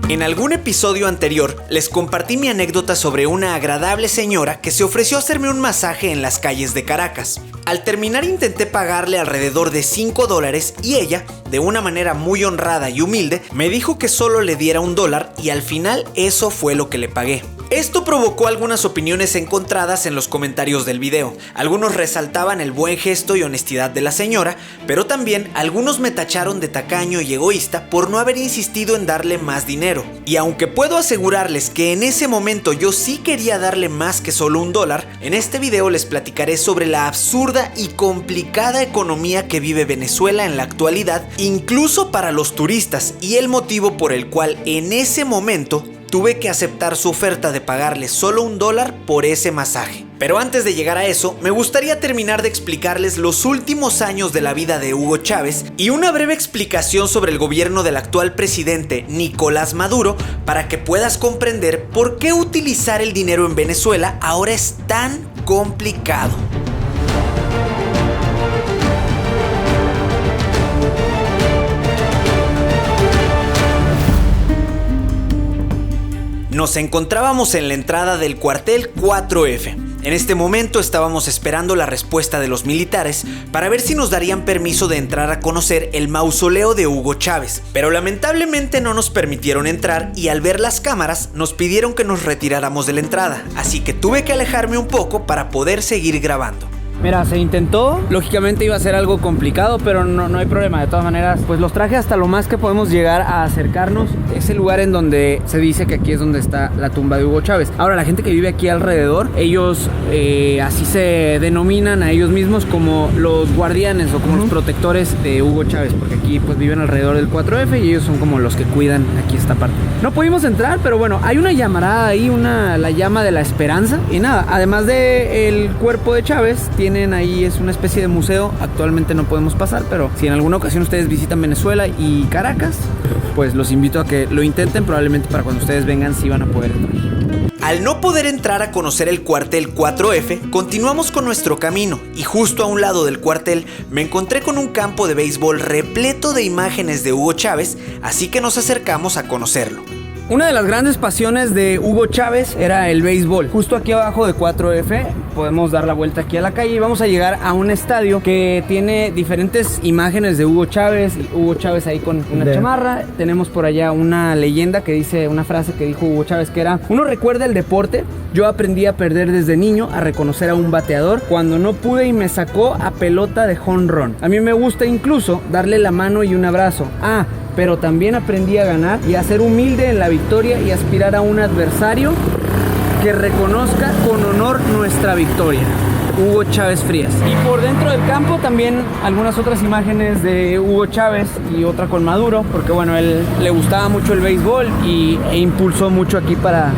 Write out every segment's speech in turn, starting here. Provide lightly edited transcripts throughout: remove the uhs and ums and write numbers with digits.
En algún episodio anterior les compartí mi anécdota sobre una agradable señora que se ofreció a hacerme un masaje en las calles de Caracas. Al terminar intenté pagarle alrededor de $5 y ella, de una manera muy honrada y humilde, me dijo que solo le diera $1 y al final eso fue lo que le pagué. Esto provocó algunas opiniones encontradas en los comentarios del video. Algunos resaltaban el buen gesto y honestidad de la señora, pero también algunos me tacharon de tacaño y egoísta por no haber insistido en darle más dinero. Y aunque puedo asegurarles que en ese momento yo sí quería darle más que solo $1, en este video les platicaré sobre la absurda y complicada economía que vive Venezuela en la actualidad, incluso para los turistas, y el motivo por el cual en ese momento tuve que aceptar su oferta de pagarle solo $1 por ese masaje. Pero antes de llegar a eso, me gustaría terminar de explicarles los últimos años de la vida de Hugo Chávez y una breve explicación sobre el gobierno del actual presidente Nicolás Maduro para que puedas comprender por qué utilizar el dinero en Venezuela ahora es tan complicado. Nos encontrábamos en la entrada del cuartel 4F. En este momento estábamos esperando la respuesta de los militares para ver si nos darían permiso de entrar a conocer el mausoleo de Hugo Chávez, pero lamentablemente no nos permitieron entrar y al ver las cámaras nos pidieron que nos retiráramos de la entrada, así que tuve que alejarme un poco para poder seguir grabando. Mira, se intentó, lógicamente iba a ser algo complicado, pero no hay problema. De todas maneras, pues los traje hasta lo más que podemos llegar a acercarnos. Es el lugar en donde se dice que aquí es donde está la tumba de Hugo Chávez. Ahora, la gente que vive aquí alrededor, ellos así se denominan a ellos mismos como los guardianes o como los protectores de Hugo Chávez, porque aquí pues viven alrededor del 4F y ellos son como los que cuidan aquí esta parte. No pudimos entrar, pero bueno, hay una llamarada ahí, la llama de la esperanza. Y nada, además del cuerpo de Chávez, tienen ahí, es una especie de museo. Actualmente no podemos pasar, pero si en alguna ocasión ustedes visitan Venezuela y Caracas, pues los invito a que lo intenten. Probablemente para cuando ustedes vengan sí van a poder entrar. Al no poder entrar a conocer el cuartel 4F, continuamos con nuestro camino y justo a un lado del cuartel me encontré con un campo de béisbol repleto de imágenes de Hugo Chávez, así que nos acercamos a conocerlo. Una de las grandes pasiones de Hugo Chávez era el béisbol. Justo aquí abajo de 4F podemos dar la vuelta aquí a la calle y vamos a llegar a un estadio que tiene diferentes imágenes de Hugo Chávez. Hugo Chávez ahí con una chamarra. Tenemos por allá una leyenda que dice, una frase que dijo Hugo Chávez que era: uno recuerda el deporte, yo aprendí a perder desde niño, a reconocer a un bateador cuando no pude y me sacó a pelota de jonrón. A mí me gusta incluso darle la mano y un abrazo. Pero también aprendí a ganar y a ser humilde en la victoria y aspirar a un adversario que reconozca con honor nuestra victoria. Hugo Chávez Frías. Y por dentro del campo también algunas otras imágenes de Hugo Chávez y otra con Maduro, porque bueno, él le gustaba mucho el béisbol e impulsó mucho aquí para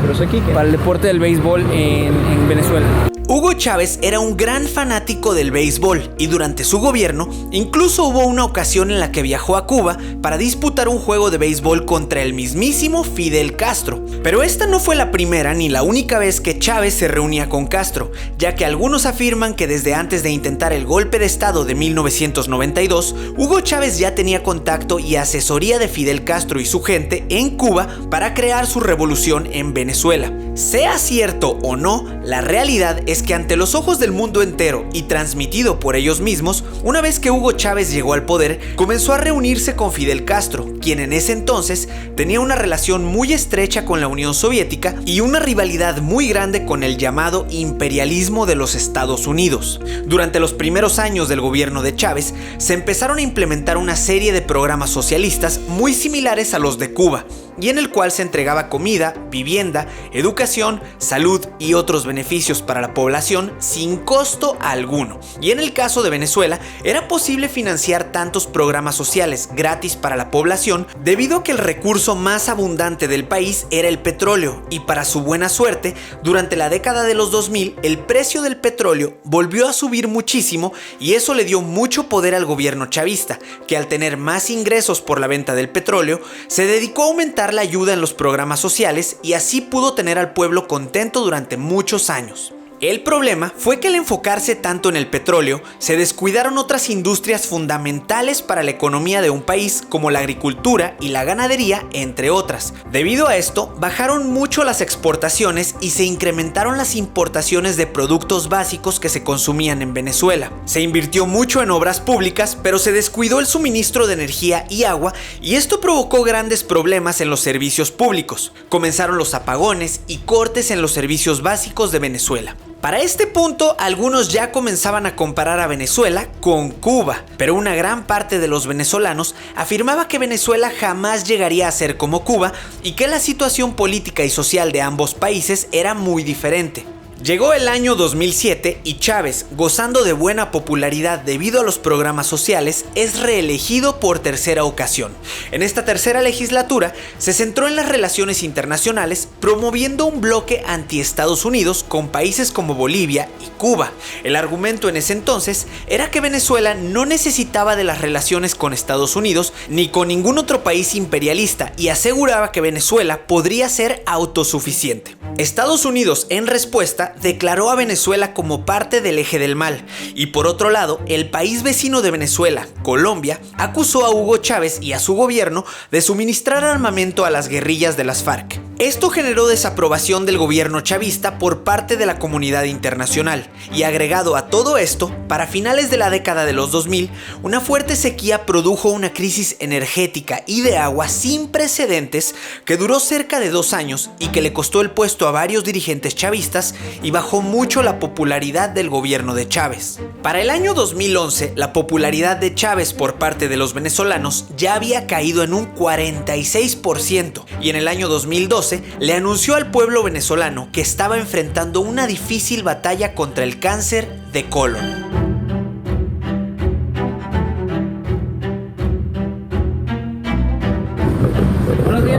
el deporte del béisbol en Venezuela. Hugo Chávez era un gran fanático del béisbol y durante su gobierno incluso hubo una ocasión en la que viajó a Cuba para disputar un juego de béisbol contra el mismísimo Fidel Castro. Pero esta no fue la primera ni la única vez que Chávez se reunía con Castro, ya que algunos afirman que desde antes de intentar el golpe de estado de 1992, Hugo Chávez ya tenía contacto y asesoría de Fidel Castro y su gente en Cuba para crear su revolución en Venezuela. Sea cierto o no, la realidad es que ante los ojos del mundo entero y transmitido por ellos mismos, una vez que Hugo Chávez llegó al poder, comenzó a reunirse con Fidel Castro, quien en ese entonces tenía una relación muy estrecha con la Unión Soviética y una rivalidad muy grande con el llamado imperialismo de los Estados Unidos. Durante los primeros años del gobierno de Chávez, se empezaron a implementar una serie de programas socialistas muy similares a los de Cuba, y en el cual se entregaba comida, vivienda, educación, salud y otros beneficios para la población sin costo alguno. Y en el caso de Venezuela, era posible financiar tantos programas sociales gratis para la población debido a que el recurso más abundante del país era el petróleo, y para su buena suerte, durante la década de los 2000, el precio del petróleo volvió a subir muchísimo y eso le dio mucho poder al gobierno chavista, que al tener más ingresos por la venta del petróleo, se dedicó a aumentar la ayuda en los programas sociales y así pudo tener al pueblo contento durante muchos años. El problema fue que al enfocarse tanto en el petróleo, se descuidaron otras industrias fundamentales para la economía de un país como la agricultura y la ganadería, entre otras. Debido a esto, bajaron mucho las exportaciones y se incrementaron las importaciones de productos básicos que se consumían en Venezuela. Se invirtió mucho en obras públicas, pero se descuidó el suministro de energía y agua, y esto provocó grandes problemas en los servicios públicos. Comenzaron los apagones y cortes en los servicios básicos de Venezuela. Para este punto, algunos ya comenzaban a comparar a Venezuela con Cuba, pero una gran parte de los venezolanos afirmaba que Venezuela jamás llegaría a ser como Cuba y que la situación política y social de ambos países era muy diferente. Llegó el año 2007 y Chávez, gozando de buena popularidad debido a los programas sociales, es reelegido por tercera ocasión. En esta tercera legislatura se centró en las relaciones internacionales, promoviendo un bloque anti-Estados Unidos con países como Bolivia y Cuba. El argumento en ese entonces era que Venezuela no necesitaba de las relaciones con Estados Unidos ni con ningún otro país imperialista y aseguraba que Venezuela podría ser autosuficiente. Estados Unidos, en respuesta, declaró a Venezuela como parte del eje del mal, y por otro lado, el país vecino de Venezuela, Colombia, acusó a Hugo Chávez y a su gobierno de suministrar armamento a las guerrillas de las FARC. Esto generó desaprobación del gobierno chavista por parte de la comunidad internacional, y agregado a todo esto, para finales de la década de los 2000, una fuerte sequía produjo una crisis energética y de agua sin precedentes que duró cerca de 2 años y que le costó el puesto a varios dirigentes chavistas y bajó mucho la popularidad del gobierno de Chávez. Para el año 2011, la popularidad de Chávez por parte de los venezolanos ya había caído en un 46%, y en el año 2012 le anunció al pueblo venezolano que estaba enfrentando una difícil batalla contra el cáncer de colon.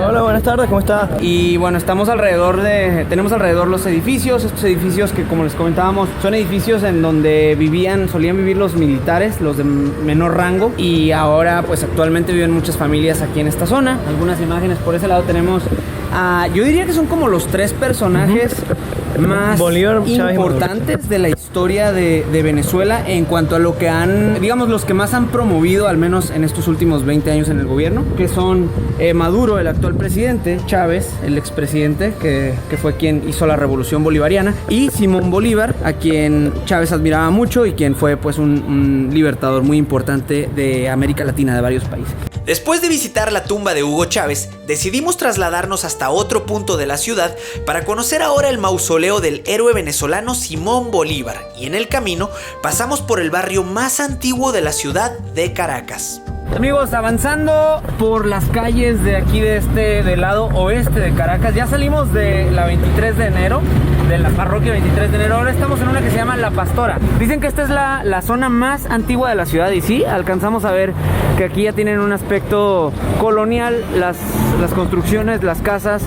Hola, buenas tardes, ¿cómo está? Y bueno, tenemos alrededor los edificios, estos edificios que, como les comentábamos, son edificios en donde solían vivir los militares, los de menor rango, y ahora pues actualmente viven muchas familias aquí en esta zona. Algunas imágenes por ese lado tenemos, yo diría que son como los 3 personajes más Bolívar, importantes de la historia de Venezuela en cuanto a lo que digamos, los que más han promovido, al menos en estos últimos 20 años en el gobierno, que son Maduro, el actual presidente, Chávez, el expresidente, que fue quien hizo la revolución bolivariana, y Simón Bolívar, a quien Chávez admiraba mucho y quien fue pues un libertador muy importante de América Latina, de varios países. Después de visitar la tumba de Hugo Chávez, decidimos trasladarnos hasta otro punto de la ciudad para conocer ahora el mausoleo del héroe venezolano Simón Bolívar, y en el camino pasamos por el barrio más antiguo de la ciudad de Caracas. Amigos, avanzando por las calles de aquí del lado oeste de Caracas, ya salimos de la 23 de enero, de la parroquia 23 de enero, ahora estamos en una que se llama La Pastora. Dicen que esta es la zona más antigua de la ciudad, y sí, alcanzamos a ver que aquí ya tienen un aspecto colonial, las construcciones, las casas,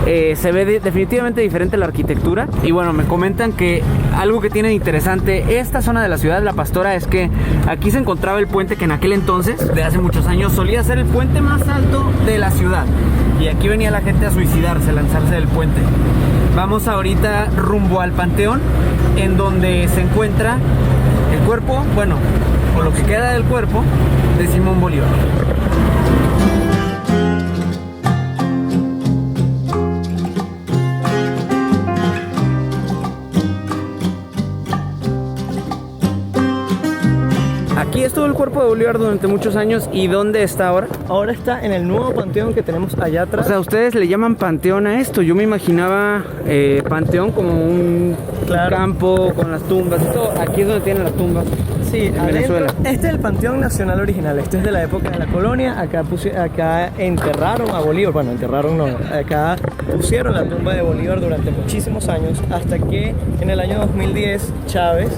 se ve definitivamente diferente la arquitectura. Y bueno, me comentan que algo que tiene interesante esta zona de la ciudad, La Pastora, es que aquí se encontraba el puente que en aquel entonces, de hace muchos años, solía ser el puente más alto de la ciudad, y aquí venía la gente a suicidarse, a lanzarse del puente. Vamos ahorita rumbo al Panteón, en donde se encuentra el cuerpo, bueno, o lo que queda del cuerpo de Simón Bolívar. Aquí estuvo el cuerpo de Bolívar durante muchos años. ¿Y dónde está ahora? Ahora está en el nuevo panteón que tenemos allá atrás. O sea, ustedes le llaman panteón a esto. Yo me imaginaba panteón como un campo con las tumbas y todo. Aquí es donde tienen las tumbas. Sí, en Venezuela. Este es el Panteón Nacional original. Este es de la época de la colonia. Acá enterraron a Bolívar. Bueno, enterraron no. Acá pusieron la tumba de Bolívar durante muchísimos años, hasta que en el año 2010 Chávez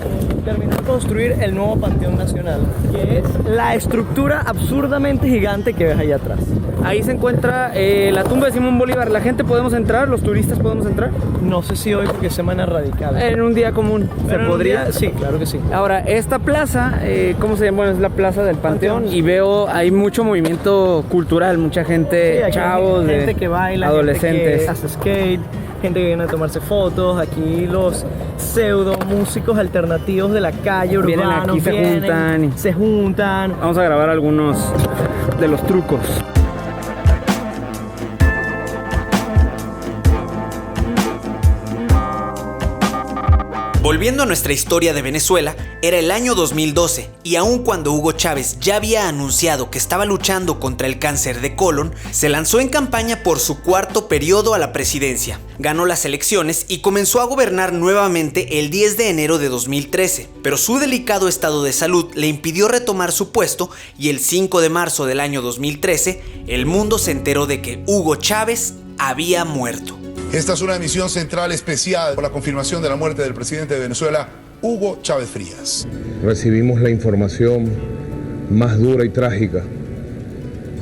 terminó de construir el nuevo Panteón Nacional, que es la estructura absurdamente gigante que ves allá atrás. ahí se encuentra la tumba de Simón Bolívar. ¿La gente podemos entrar? ¿Los turistas podemos entrar? No sé si hoy porque es semana radical. En un día común. ¿Se podría? Sí, claro que sí. Ahora, esta plaza, ¿cómo se llama? Bueno, es la plaza del Panteón. Y veo, hay mucho movimiento cultural, mucha gente, Sí, chavos, gente que baila, adolescentes. gente que hace skate, gente que viene a tomarse fotos. Aquí los pseudo músicos alternativos de la calle urbanos se juntan. Vamos a grabar algunos de los trucos. Volviendo a nuestra historia de Venezuela, era el año 2012 y aun cuando Hugo Chávez ya había anunciado que estaba luchando contra el cáncer de colon, se lanzó en campaña por su cuarto periodo a la presidencia. Ganó las elecciones y comenzó a gobernar nuevamente el 10 de enero de 2013, pero su delicado estado de salud le impidió retomar su puesto y el 5 de marzo del año 2013, el mundo se enteró de que Hugo Chávez había muerto. Esta es una emisión central especial por la confirmación de la muerte del presidente de Venezuela, Hugo Chávez Frías. Recibimos la información más dura y trágica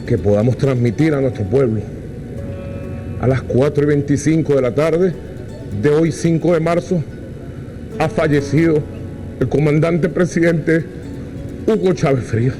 que podamos transmitir a nuestro pueblo. A las 4:25 de la tarde de hoy, 5 de marzo, ha fallecido el comandante presidente Hugo Chávez Frías.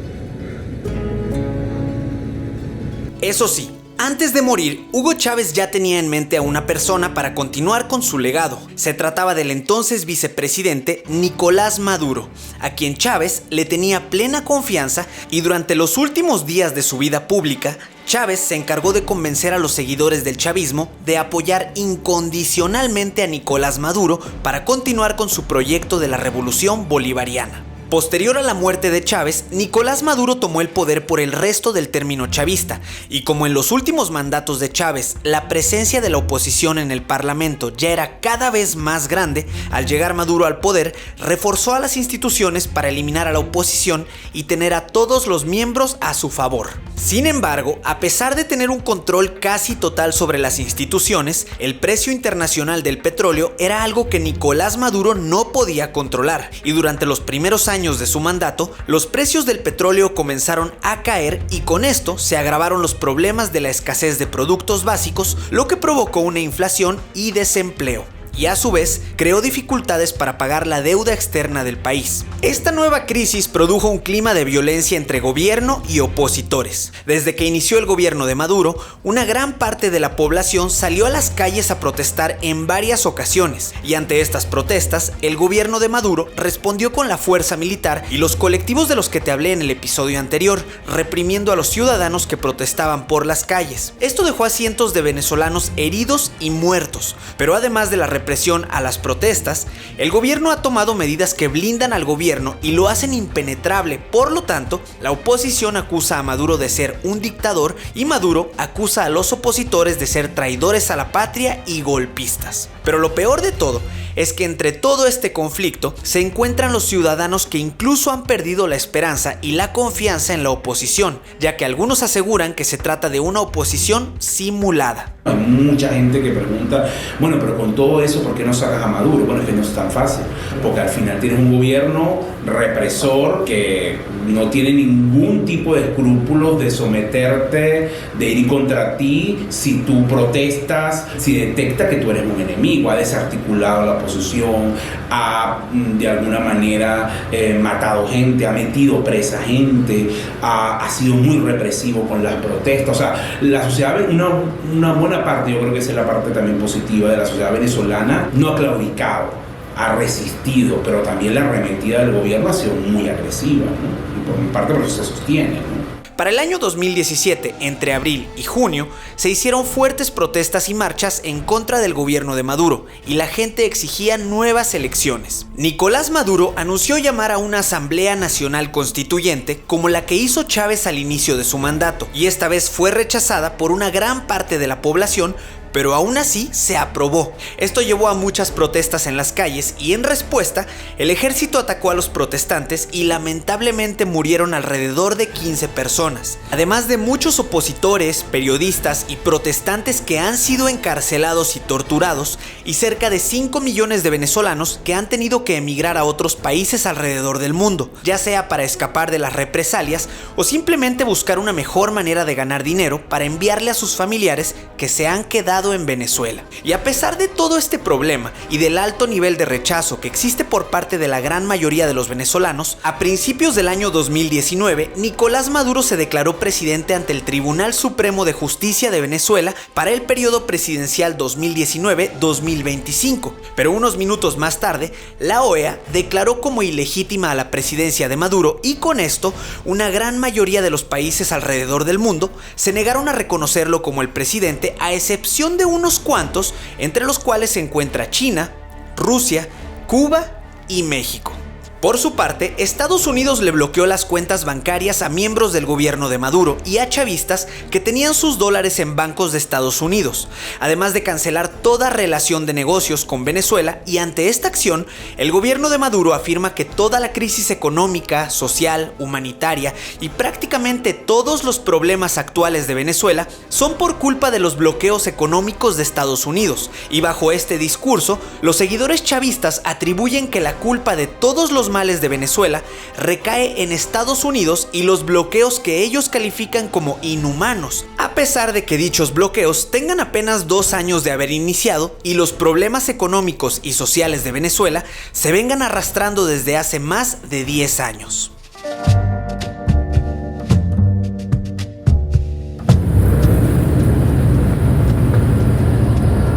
Eso sí, antes de morir, Hugo Chávez ya tenía en mente a una persona para continuar con su legado. Se trataba del entonces vicepresidente Nicolás Maduro, a quien Chávez le tenía plena confianza y durante los últimos días de su vida pública, Chávez se encargó de convencer a los seguidores del chavismo de apoyar incondicionalmente a Nicolás Maduro para continuar con su proyecto de la revolución bolivariana. Posterior a la muerte de Chávez, Nicolás Maduro tomó el poder por el resto del término chavista, y como en los últimos mandatos de Chávez, la presencia de la oposición en el Parlamento ya era cada vez más grande, al llegar Maduro al poder, reforzó a las instituciones para eliminar a la oposición y tener a todos los miembros a su favor. Sin embargo, a pesar de tener un control casi total sobre las instituciones, el precio internacional del petróleo era algo que Nicolás Maduro no podía controlar, y durante los primeros años de su mandato, los precios del petróleo comenzaron a caer y con esto se agravaron los problemas de la escasez de productos básicos, lo que provocó una inflación y desempleo. Y a su vez creó dificultades para pagar la deuda externa del país. Esta nueva crisis produjo un clima de violencia entre gobierno y opositores. Desde que inició el gobierno de Maduro, una gran parte de la población salió a las calles a protestar en varias ocasiones, y ante estas protestas, el gobierno de Maduro respondió con la fuerza militar y los colectivos de los que te hablé en el episodio anterior, reprimiendo a los ciudadanos que protestaban por las calles. Esto dejó a cientos de venezolanos heridos y muertos, pero además de la represión a las protestas, el gobierno ha tomado medidas que blindan al gobierno y lo hacen impenetrable. Por lo tanto, la oposición acusa a Maduro de ser un dictador y Maduro acusa a los opositores de ser traidores a la patria y golpistas. Pero lo peor de todo es que entre todo este conflicto se encuentran los ciudadanos que incluso han perdido la esperanza y la confianza en la oposición, ya que algunos aseguran que se trata de una oposición simulada. Hay mucha gente que pregunta, bueno, pero con todo eso, ¿por qué no sacas a Maduro? Bueno, es que no es tan fácil, porque al final tienes un gobierno represor que no tiene ningún tipo de escrúpulos de someterte, de ir contra ti si tú protestas, si detecta que tú eres un enemigo. Ha desarticulado a la oposición, ha de alguna manera matado gente, ha metido presa gente, ha sido muy represivo con las protestas. O sea, la sociedad, una buena parte, yo creo que esa es la parte también positiva de la sociedad venezolana, no ha claudicado, ha resistido, pero también la arremetida del gobierno ha sido muy agresiva, ¿no? Y por mi parte por eso se sostiene, ¿no? Para el año 2017, entre abril y junio, se hicieron fuertes protestas y marchas en contra del gobierno de Maduro, y la gente exigía nuevas elecciones. Nicolás Maduro anunció llamar a una Asamblea Nacional Constituyente como la que hizo Chávez al inicio de su mandato, y esta vez fue rechazada por una gran parte de la población pero aún así se aprobó. Esto llevó a muchas protestas en las calles y en respuesta, el ejército atacó a los protestantes y lamentablemente murieron alrededor de 15 personas. Además de muchos opositores, periodistas y protestantes que han sido encarcelados y torturados, y cerca de 5 millones de venezolanos que han tenido que emigrar a otros países alrededor del mundo, ya sea para escapar de las represalias o simplemente buscar una mejor manera de ganar dinero para enviarle a sus familiares que se han quedado en Venezuela. Y a pesar de todo este problema y del alto nivel de rechazo que existe por parte de la gran mayoría de los venezolanos, a principios del año 2019, Nicolás Maduro se declaró presidente ante el Tribunal Supremo de Justicia de Venezuela para el periodo presidencial 2019-2025. Pero unos minutos más tarde, la OEA declaró como ilegítima a la presidencia de Maduro y con esto, una gran mayoría de los países alrededor del mundo se negaron a reconocerlo como el presidente, a excepción de unos cuantos, entre los cuales se encuentra China, Rusia, Cuba y México. Por su parte, Estados Unidos le bloqueó las cuentas bancarias a miembros del gobierno de Maduro y a chavistas que tenían sus dólares en bancos de Estados Unidos, además de cancelar toda relación de negocios con Venezuela, y ante esta acción, el gobierno de Maduro afirma que toda la crisis económica, social, humanitaria y prácticamente todos los problemas actuales de Venezuela son por culpa de los bloqueos económicos de Estados Unidos, y bajo este discurso, los seguidores chavistas atribuyen que la culpa de todos los males de Venezuela recae en Estados Unidos y los bloqueos que ellos califican como inhumanos, a pesar de que dichos bloqueos tengan apenas 2 años de haber iniciado y los problemas económicos y sociales de Venezuela se vengan arrastrando desde hace más de 10 años.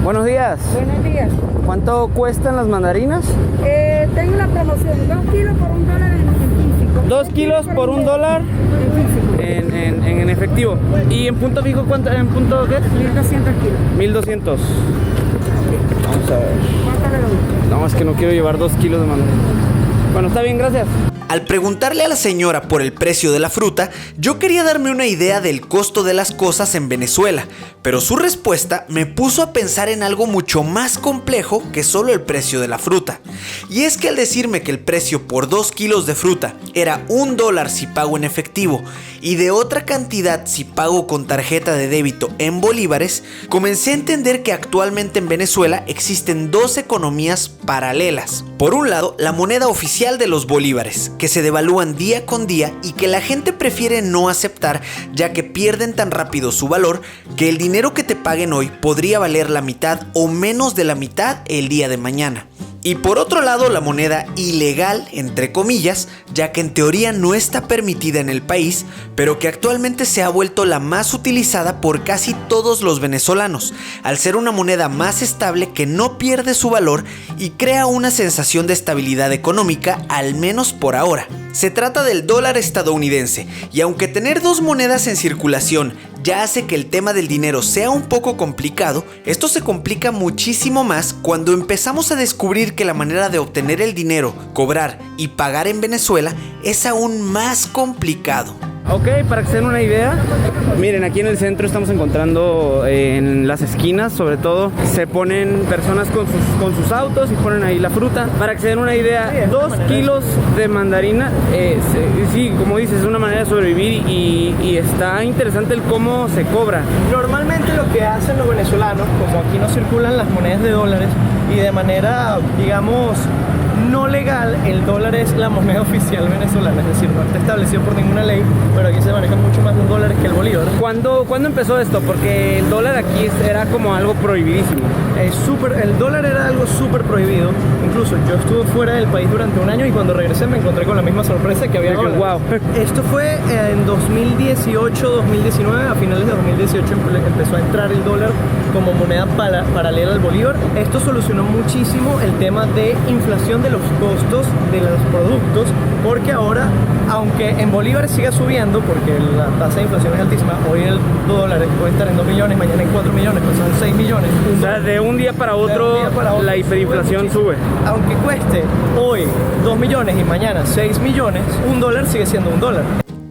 Buenos días. Buenos días. ¿Cuánto cuestan las mandarinas? Tengo la promoción, 2 kilos por $1 en físico. 2 kilos por $1 En físico. en efectivo. ¿Y en punto fijo cuánto? ¿En punto qué? 1.200 kilos. 1.200. Vamos a ver. ¿Cuánto le doy? No, es que no quiero llevar 2 kilos de mandarinas. Bueno, está bien, gracias. Al preguntarle a la señora por el precio de la fruta, yo quería darme una idea del costo de las cosas en Venezuela, pero su respuesta me puso a pensar en algo mucho más complejo que solo el precio de la fruta. Y es que al decirme que el precio por 2 kilos de fruta era $1 si pago en efectivo y de otra cantidad si pago con tarjeta de débito en bolívares, comencé a entender que actualmente en Venezuela existen 2 economías paralelas. Por un lado, la moneda oficial de los bolívares, que se devalúan día con día y que la gente prefiere no aceptar ya que pierden tan rápido su valor que el dinero que te paguen hoy podría valer la mitad o menos de la mitad el día de mañana. Y por otro lado, la moneda ilegal, entre comillas, ya que en teoría no está permitida en el país, pero que actualmente se ha vuelto la más utilizada por casi todos los venezolanos, al ser una moneda más estable que no pierde su valor y crea una sensación de estabilidad económica, al menos por ahora. Se trata del dólar estadounidense, y aunque tener 2 monedas en circulación ya hace que el tema del dinero sea un poco complicado, esto se complica muchísimo más cuando empezamos a descubrir que la manera de obtener el dinero, cobrar y pagar en Venezuela es aún más complicado. Ok, para que se den una idea, miren, aquí en el centro estamos encontrando en las esquinas, sobre todo, se ponen personas con sus autos y ponen ahí la fruta. Para que se den una idea, 2 kilos de mandarina, sí, como dices, es una manera de sobrevivir y está interesante el cómo se cobra. Normalmente lo que hacen los venezolanos, como aquí no circulan las monedas de dólares y de manera, digamos, no legal, el dólar es la moneda oficial venezolana, es decir, no está establecido por ninguna ley, pero aquí se maneja mucho más los dólares que el bolívar. ¿Cuándo empezó esto? Porque el dólar aquí era como algo prohibidísimo. El dólar era algo súper prohibido. Incluso yo estuve fuera del país durante un año y cuando regresé me encontré con la misma sorpresa que había dólares. Wow. Esto fue en 2018-2019, a finales de 2018 empezó a entrar el dólar como moneda paralela al bolívar. Esto solucionó muchísimo el tema de inflación de los costos de los productos, porque ahora, aunque en bolívares siga subiendo, porque la tasa de inflación es altísima, hoy el dólar puede estar en 2 millones, mañana en 4 millones, pues son 6 millones. O sea, de un día para otro, la hiperinflación sube. Aunque cueste hoy 2 millones y mañana 6 millones, $1 sigue siendo $1.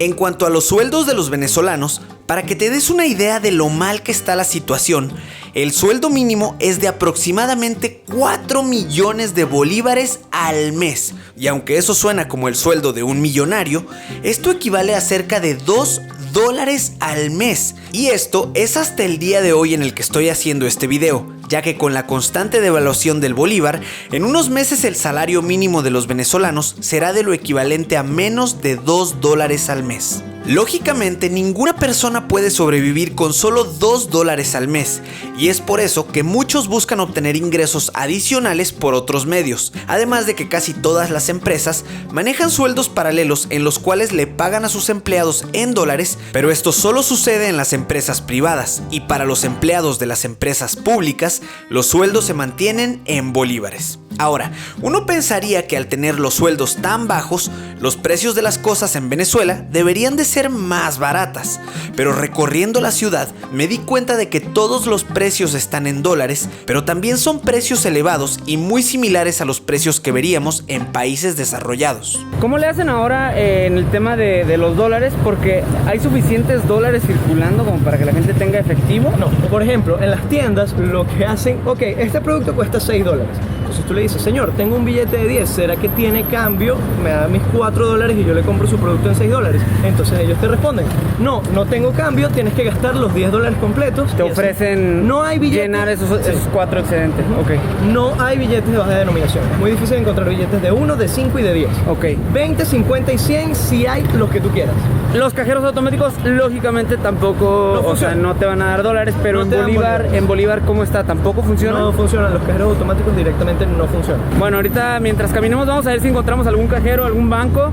En cuanto a los sueldos de los venezolanos, para que te des una idea de lo mal que está la situación, el sueldo mínimo es de aproximadamente 4 millones de bolívares al mes. Y aunque eso suena como el sueldo de un millonario, esto equivale a cerca de $2 al mes. Y esto es hasta el día de hoy en el que estoy haciendo este video, ya que con la constante devaluación del bolívar, en unos meses el salario mínimo de los venezolanos será de lo equivalente a menos de $2 al mes. Lógicamente, ninguna persona puede sobrevivir con solo $2 al mes, y es por eso que muchos buscan obtener ingresos adicionales por otros medios, además de que casi todas las empresas manejan sueldos paralelos en los cuales le pagan a sus empleados en dólares, pero esto solo sucede en las empresas privadas, y para los empleados de las empresas públicas, los sueldos se mantienen en bolívares. Ahora, uno pensaría que al tener los sueldos tan bajos, los precios de las cosas en Venezuela deberían de ser más baratas, pero recorriendo la ciudad me di cuenta de que todos los precios están en dólares, pero también son precios elevados y muy similares a los precios que veríamos en países desarrollados. ¿Cómo le hacen ahora en el tema de los dólares? Porque hay suficientes dólares circulando como para que la gente tenga efectivo. No, por ejemplo, en las tiendas lo que hacen, ok, este producto cuesta $6. Entonces tú le dices, señor, tengo un billete de 10, ¿será que tiene cambio? Me da mis $4 y yo le compro su producto en $6. Entonces ellos te responden, no tengo cambio, tienes que gastar los $10 completos. Te ofrecen no hay billetes, llenar esos 4 excedentes. Okay. No hay billetes de baja denominación. Es muy difícil encontrar billetes de 1, de 5 y de 10. Ok. 20, 50 y 100 si hay los que tú quieras. Los cajeros automáticos lógicamente tampoco, o sea, no te van a dar dólares, pero no en Bolívar, ¿cómo está? ¿Tampoco funciona? No funcionan, los cajeros automáticos directamente no funcionan. Bueno, ahorita mientras caminemos vamos a ver si encontramos algún cajero, algún banco.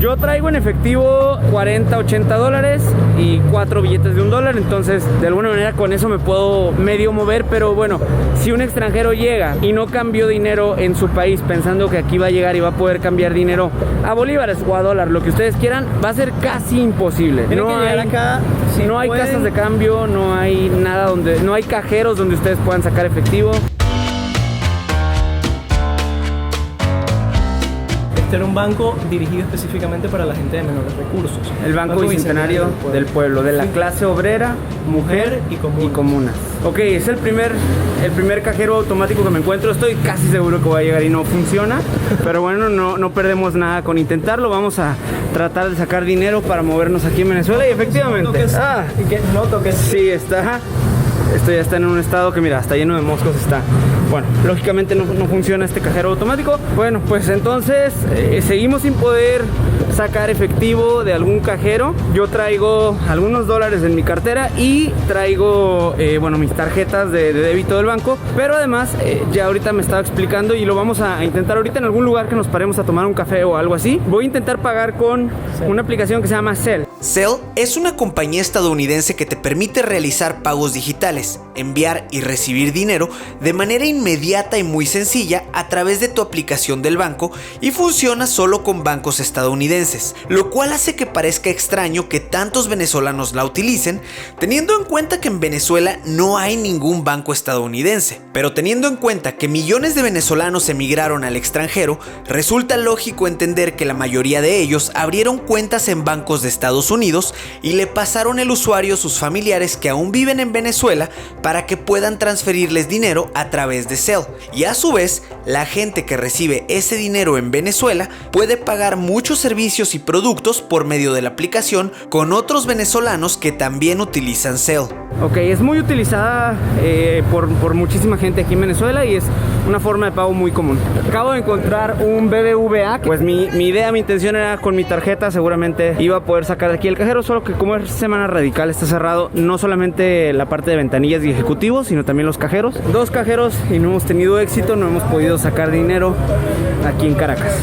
Yo traigo en efectivo 40, 80 dólares y 4 billetes de $1, entonces de alguna manera con eso me puedo medio mover, pero bueno, si un extranjero llega y no cambió dinero en su país pensando que aquí va a llegar y va a poder cambiar dinero a bolívares o a dólar, lo que ustedes quieran, va a ser casi imposible. Tienen que llegar acá, si no hay casas de cambio, no hay nada no hay cajeros donde ustedes puedan sacar efectivo. Este era un banco dirigido específicamente para la gente de menores recursos. El Banco Bicentenario del Pueblo, de la clase obrera, mujer y comunas. Ok, es el primer cajero automático que me encuentro. Estoy casi seguro que voy a llegar y no funciona, pero bueno, no perdemos nada con intentarlo. Vamos a tratar de sacar dinero para movernos aquí en Venezuela y efectivamente... No toques. Sí, está... Esto ya está en un estado que mira, está lleno de moscos, está. Bueno, lógicamente no funciona este cajero automático. Bueno, pues entonces seguimos sin poder sacar efectivo de algún cajero. Yo traigo algunos dólares en mi cartera y traigo, mis tarjetas de débito del banco. Pero además, ya ahorita me estaba explicando y lo vamos a intentar ahorita en algún lugar que nos paremos a tomar un café o algo así. Voy a intentar pagar con una aplicación que se llama Zelle. Zelle es una compañía estadounidense que te permite realizar pagos digitales, enviar y recibir dinero de manera inmediata y muy sencilla a través de tu aplicación del banco y funciona solo con bancos estadounidenses, lo cual hace que parezca extraño que tantos venezolanos la utilicen, teniendo en cuenta que en Venezuela no hay ningún banco estadounidense. Pero teniendo en cuenta que millones de venezolanos emigraron al extranjero, resulta lógico entender que la mayoría de ellos abrieron cuentas en bancos de Estados Unidos y le pasaron el usuario a sus familiares que aún viven en Venezuela para que puedan transferirles dinero a través de Zelle. Y a su vez, la gente que recibe ese dinero en Venezuela puede pagar muchos servicios y productos por medio de la aplicación con otros venezolanos que también utilizan Zelle. Ok, es muy utilizada por muchísima gente aquí en Venezuela y es una forma de pago muy común. Acabo de encontrar un BBVA, pues mi intención era con mi tarjeta, seguramente iba a poder sacar de aquí el cajero, solo que como es semana radical, está cerrado no solamente la parte de ventanillas y ejecutivos, sino también los cajeros. 2 cajeros y no hemos tenido éxito, no hemos podido sacar dinero aquí en Caracas.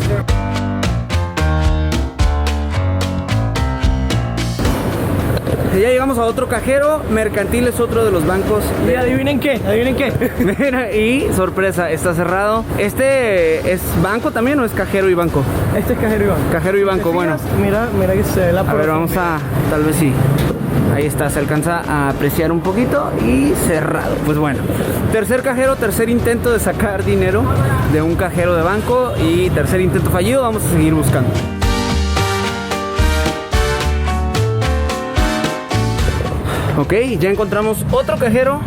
Ya llegamos a otro cajero, Mercantil es otro de los bancos. Y adivinen qué. Mira, y sorpresa, está cerrado. ¿Este es banco también o es cajero y banco? Este es cajero y banco. Cajero y banco, bueno. Mira que se ve la... A ver, vamos a... tal vez sí. Ahí está, se alcanza a apreciar un poquito y cerrado. Pues bueno, tercer cajero, tercer intento de sacar dinero de un cajero de banco y tercer intento fallido, vamos a seguir buscando. Ok, ya encontramos otro cajero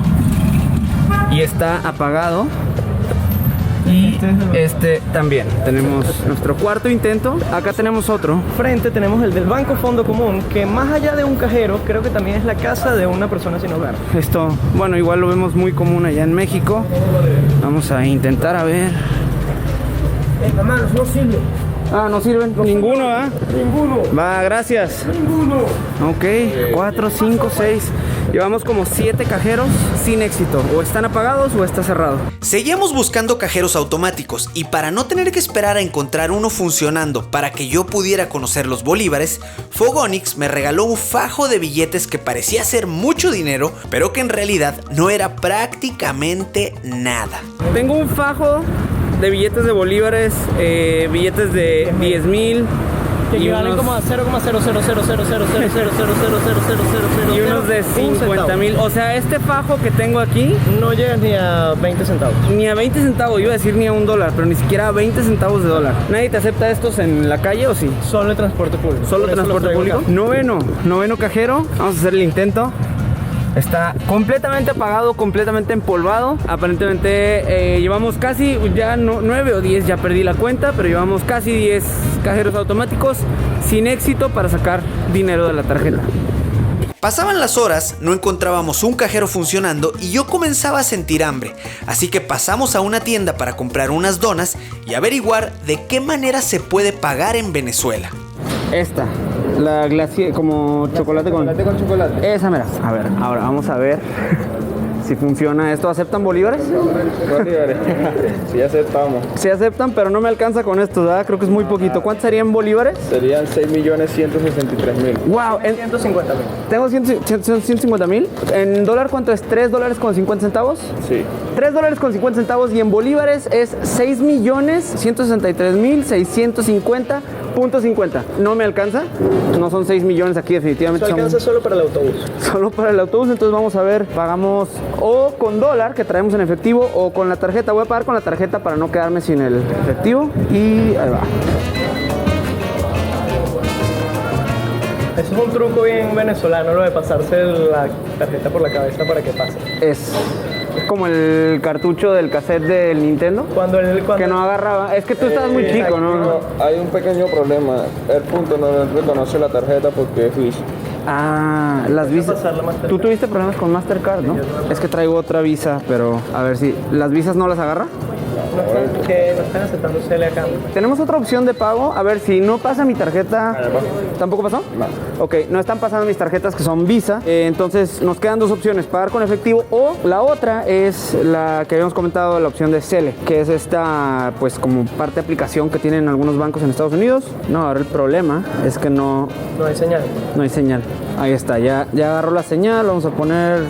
y está apagado. Y este también. Tenemos nuestro cuarto intento. Acá tenemos otro. Frente tenemos el del Banco Fondo Común, que más allá de un cajero, creo que también es la casa de una persona sin hogar. Esto, bueno, igual lo vemos muy común allá en México. Vamos a intentar a ver. Hermanos, no sirve. Ah, no sirven. Ninguno, ¿ah? Ninguno. Va, gracias. Ninguno. Ok, 4, 5, 6. Llevamos como 7 cajeros sin éxito. O están apagados o está cerrado. Seguíamos buscando cajeros automáticos y para no tener que esperar a encontrar uno funcionando para que yo pudiera conocer los bolívares, Fogonix me regaló un fajo de billetes que parecía ser mucho dinero, pero que en realidad no era prácticamente nada. Tengo un fajo de billetes de bolívares, billetes de 10,000. Que equivalen como a 0,0000000000000000000 y unos de 50,000. O sea, este fajo que tengo aquí no llega ni a 20 centavos. Ni a 20 centavos, iba a decir ni a $1, pero ni siquiera a 20 centavos de dólar. ¿Nadie te acepta estos en la calle o sí? Solo el transporte público. ¿Solo transporte público? Noveno cajero. Vamos a hacer el intento. Está completamente apagado, completamente empolvado. Aparentemente llevamos casi, ya 9 o 10, ya perdí la cuenta, pero llevamos casi 10 cajeros automáticos sin éxito para sacar dinero de la tarjeta. Pasaban las horas, no encontrábamos un cajero funcionando y yo comenzaba a sentir hambre, así que pasamos a una tienda para comprar unas donas y averiguar de qué manera se puede pagar en Venezuela. Esta, la glacier, como chocolate con chocolate. Esa mera. A ver, ahora vamos a ver si funciona esto. ¿Aceptan bolívares? Bolívares. Sí aceptamos. Sí aceptan, pero no me alcanza con esto, ¿verdad? Creo que es muy poquito. ¿Cuántos serían bolívares? Serían 6,163,000. Wow, en 150,000. Tengo 150,000. ¿En dólar cuánto es? $3.50. Sí. $3.50 y en bolívares es 6,163,650.50. No me alcanza. No son 6 millones aquí, definitivamente. Eso alcanza solo para el autobús. Solo para el autobús, entonces vamos a ver, pagamos o con dólar que traemos en efectivo o con la tarjeta. Voy a pagar con la tarjeta para no quedarme sin el efectivo y ahí va. Eso es un truco bien venezolano, lo de pasarse la tarjeta por la cabeza para que pase. Es como el cartucho del cassette del Nintendo. Que no agarraba. Es que tú estabas muy chico, ¿no? Hay un pequeño problema. El punto no reconoce la tarjeta porque es Visa. Ah, las visas. Tú tuviste problemas con Mastercard, ¿no? Es que traigo otra visa, pero a ver si las visas no las agarra. Que no están aceptando CL acá. Tenemos otra opción de pago. A ver, si no pasa mi tarjeta. ¿Tampoco pasó? No. Ok, no están pasando mis tarjetas que son Visa. Entonces nos quedan dos opciones: pagar con efectivo o la otra es la que habíamos comentado, la opción de Cele, que es esta, pues como parte de aplicación que tienen algunos bancos en Estados Unidos. No, ahora el problema es que no hay señal. No hay señal. Ahí está, ya agarró la señal. Vamos a poner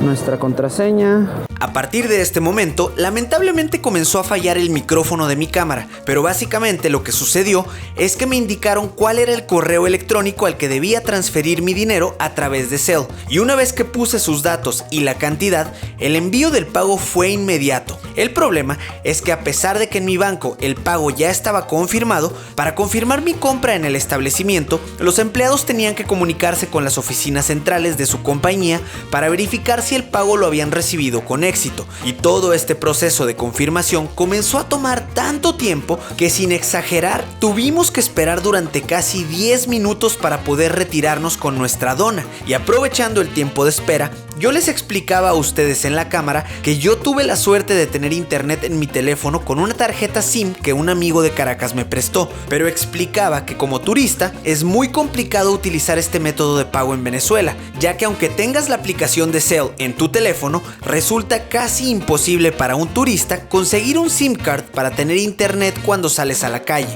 nuestra contraseña. A partir de este momento, lamentablemente comenzó a fallar el micrófono de mi cámara, pero básicamente lo que sucedió es que me indicaron cuál era el correo electrónico al que debía transferir mi dinero a través de Zelle, y una vez que puse sus datos y la cantidad, el envío del pago fue inmediato. El problema es que a pesar de que en mi banco el pago ya estaba confirmado, para confirmar mi compra en el establecimiento, los empleados tenían que comunicarse con las oficinas centrales de su compañía para verificar si el pago lo habían recibido con éxito, y todo este proceso de confirmación comenzó a tomar tanto tiempo que, sin exagerar, tuvimos que esperar durante casi 10 minutos para poder retirarnos con nuestra dona. Y aprovechando el tiempo de espera, yo les explicaba a ustedes en la cámara que yo tuve la suerte de tener internet en mi teléfono con una tarjeta SIM que un amigo de Caracas me prestó, pero explicaba que como turista es muy complicado utilizar este método de pago en Venezuela, ya que aunque tengas la aplicación de Zelle en tu teléfono, resulta casi imposible para un turista conseguir un SIM card para tener internet cuando sales a la calle.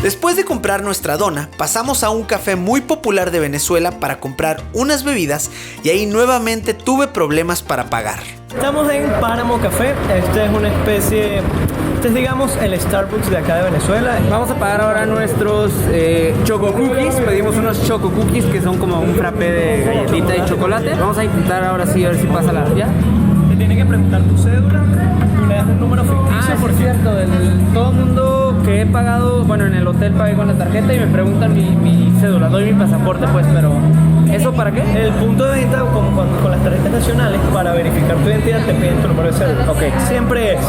Después de comprar nuestra dona, pasamos a un café muy popular de Venezuela para comprar unas bebidas y ahí nuevamente tuve problemas para pagar. Estamos en Páramo Café. Este es una especie, este es digamos el Starbucks de acá de Venezuela. Vamos a pagar ahora nuestros choco cookies. Pedimos unos choco cookies que son como un frappé de galletita y chocolate. Vamos a intentar ahora sí a ver si pasa la ya. Te tiene que preguntar tu cédula y le das un número ficticio. Por cierto, todo el mundo que he pagado, bueno, en el hotel pagué con la tarjeta y me preguntan mi cédula, doy mi pasaporte pues, pero ¿eso para qué? El punto de venta, como con las tarjetas nacionales, para verificar tu identidad te piden tu número de cédula. Ok. Siempre es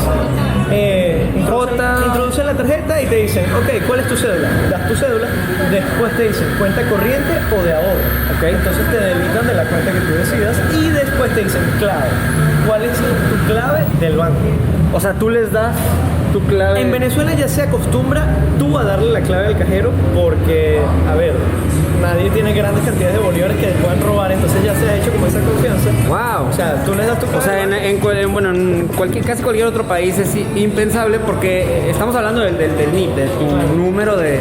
introducen la tarjeta y te dicen, ok, ¿cuál es tu cédula? Das tu cédula, después te dicen cuenta corriente o de ahorro. Ok, entonces te debitan de la cuenta que tú decidas y después te dicen clave. ¿Cuál es tu clave del banco? O sea, tú les das tu clave. En Venezuela ya se acostumbra tú a darle la clave al cajero porque, a ver, nadie tiene grandes cantidades de bolívares que puedan robar, entonces ya se ha hecho como esa confianza. Wow. O sea, tú les das tu clave. O sea, en casi cualquier otro país es impensable porque estamos hablando del NIP, de tu número de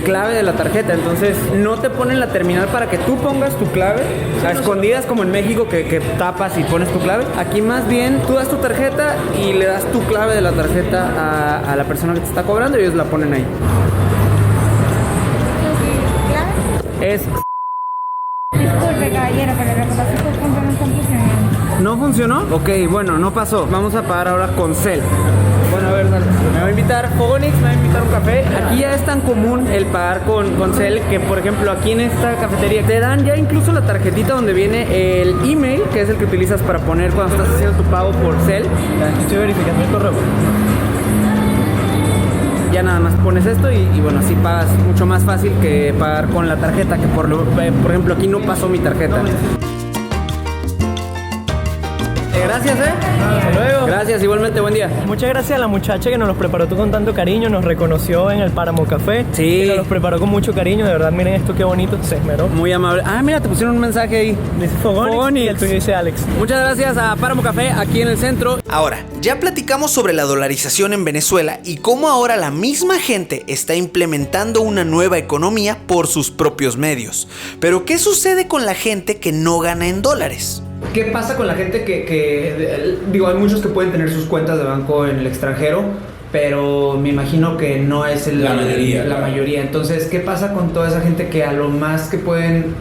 clave de la tarjeta. Entonces, no te ponen la terminal para que tú pongas tu clave a escondidas como en México que tapas y pones tu clave. Aquí más bien tú das tu tarjeta y le das tu clave de la tarjeta a la persona que te está cobrando y ellos la ponen ahí. Es... Disculpe, caballero, pero lo que pasa es que el punto no está funcionando. ¿No funcionó? Ok, bueno, no pasó. Vamos a pagar ahora con Cel. Bueno, a ver, dale. Me va a invitar Fogonix, me va a invitar un café. Aquí ya es tan común el pagar con Cel que, por ejemplo, aquí en esta cafetería te dan ya incluso la tarjetita donde viene el email, que es el que utilizas para poner cuando estás haciendo tu pago por Cel. Aquí estoy verificando el correo. Ya nada más pones esto y bueno, así pagas mucho más fácil que pagar con la tarjeta, que por ejemplo aquí no pasó mi tarjeta. Gracias, Hasta luego. Gracias, igualmente, buen día. Muchas gracias a la muchacha que nos los preparó tú con tanto cariño, nos reconoció en el Páramo Café. Sí. Y nos los preparó con mucho cariño, de verdad, miren esto, qué bonito, se esmeró. Muy amable. Ah, mira, te pusieron un mensaje ahí. Dice Fogonix y el tuyo dice Alex. Muchas gracias a Páramo Café, aquí en el centro. Ahora, ya platicamos sobre la dolarización en Venezuela y cómo ahora la misma gente está implementando una nueva economía por sus propios medios. Pero, ¿qué sucede con la gente que no gana en dólares? ¿Qué pasa con la gente digo, hay muchos que pueden tener sus cuentas de banco en el extranjero, pero me imagino que no es la mayoría. Entonces, ¿qué pasa con toda esa gente que a lo más que pueden